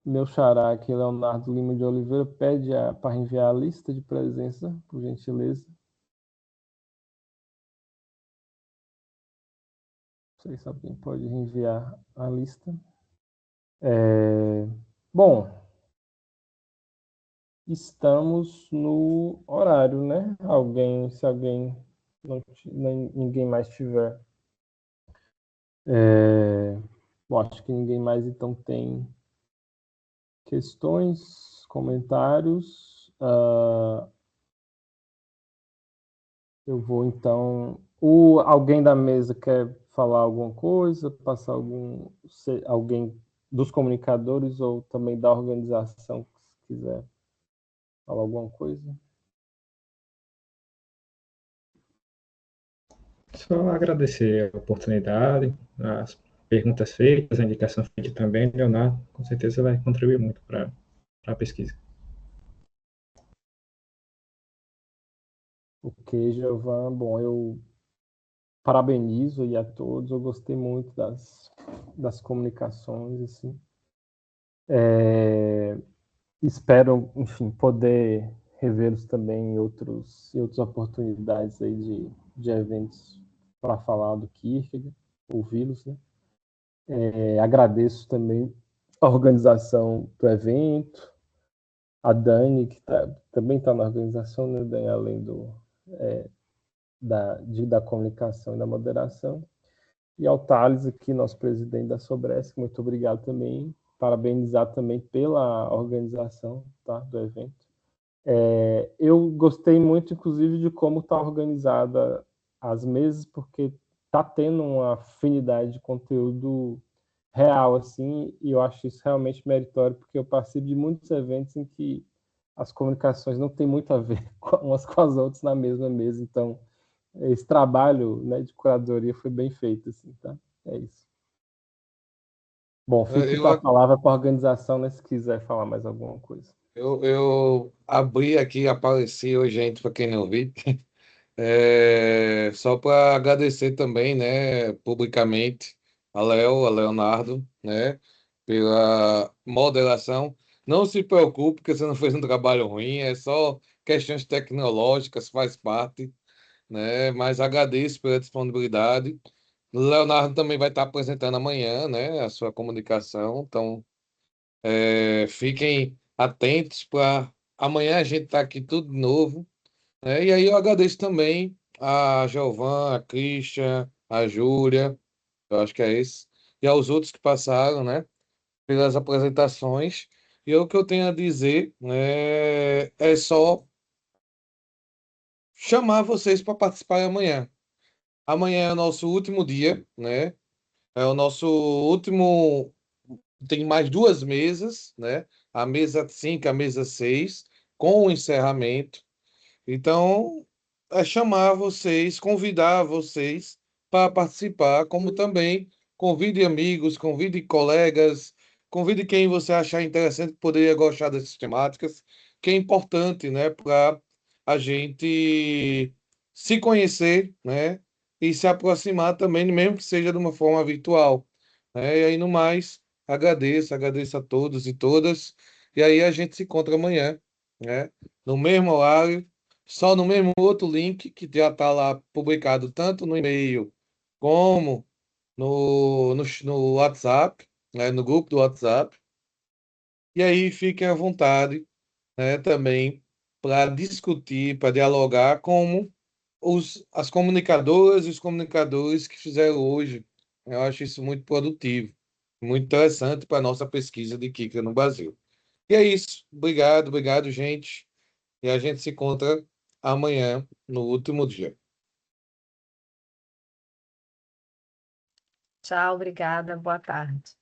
Meu xará aqui, Leonardo Lima de Oliveira, pede para enviar a lista de presença, por gentileza. Não sei se alguém pode enviar a lista. Bom, estamos no horário, né? Se alguém ninguém mais tiver. Bom, acho que ninguém mais então tem questões, comentários. Eu vou então. Alguém da mesa quer falar alguma coisa, passar alguém dos comunicadores ou também da organização, se quiser falar alguma coisa? Só agradecer a oportunidade, as perguntas feitas, a indicação feita também, Leonardo, com certeza vai contribuir muito para a pesquisa. Ok, Giovan. Bom, eu parabenizo aí a todos. Eu gostei muito das comunicações, assim. Espero, enfim, poder revê-los também em outras oportunidades aí de eventos para falar do Kierkegaard, ouvi-los, né? Agradeço também a organização do evento, a Dani, que também está na organização, né, Dani, além da comunicação e da moderação. E ao Thales, aqui, nosso presidente da Sobresc, muito obrigado também. Parabenizar também pela organização, tá, do evento. Eu gostei muito, inclusive, de como está organizada as mesas, porque está tendo uma afinidade de conteúdo real, assim, e eu acho isso realmente meritório, porque eu participo de muitos eventos em que as comunicações não têm muito a ver umas com as outras na mesma mesa, então esse trabalho, né, de curadoria foi bem feito, assim, tá? É isso. Bom, fico com a palavra para a organização, né, se quiser falar mais alguma coisa. Eu abri aqui, apareceu, gente, para quem não viu, só para agradecer também, né, publicamente, a Leonardo, né, pela moderação. Não se preocupe, porque você não fez um trabalho ruim, é só questões tecnológicas, faz parte, né, mas agradeço pela disponibilidade. O Leonardo também vai estar apresentando amanhã, né, a sua comunicação, então fiquem atentos para amanhã a gente tá aqui tudo de novo, né? E aí eu agradeço também a Giovana, a Christian, a Júlia, eu acho que é esse, e aos outros que passaram, né, pelas apresentações. E o que eu tenho a dizer, né, é só chamar vocês para participar amanhã. Amanhã é o nosso último dia, né? É o nosso último. Tem mais duas mesas, né? A mesa 5, a mesa 6, com o encerramento. Então, é chamar vocês, convidar vocês para participar, como também convide amigos, convide colegas, convide quem você achar interessante que poderia gostar dessas temáticas, que é importante, né, para a gente se conhecer, né, e se aproximar também, mesmo que seja de uma forma virtual, né? E aí, no mais, agradeço a todos e todas, e aí a gente se encontra amanhã, né, no mesmo horário, só no mesmo outro link que já está lá publicado tanto no e-mail como no WhatsApp, né, no grupo do WhatsApp. E aí fiquem à vontade, né, também para discutir, para dialogar como as comunicadoras e os comunicadores que fizeram hoje. Eu acho isso muito produtivo, muito interessante para a nossa pesquisa de Kika no Brasil. E é isso. Obrigado, obrigado, gente. E a gente se encontra amanhã, no último dia. Tchau, obrigada, boa tarde.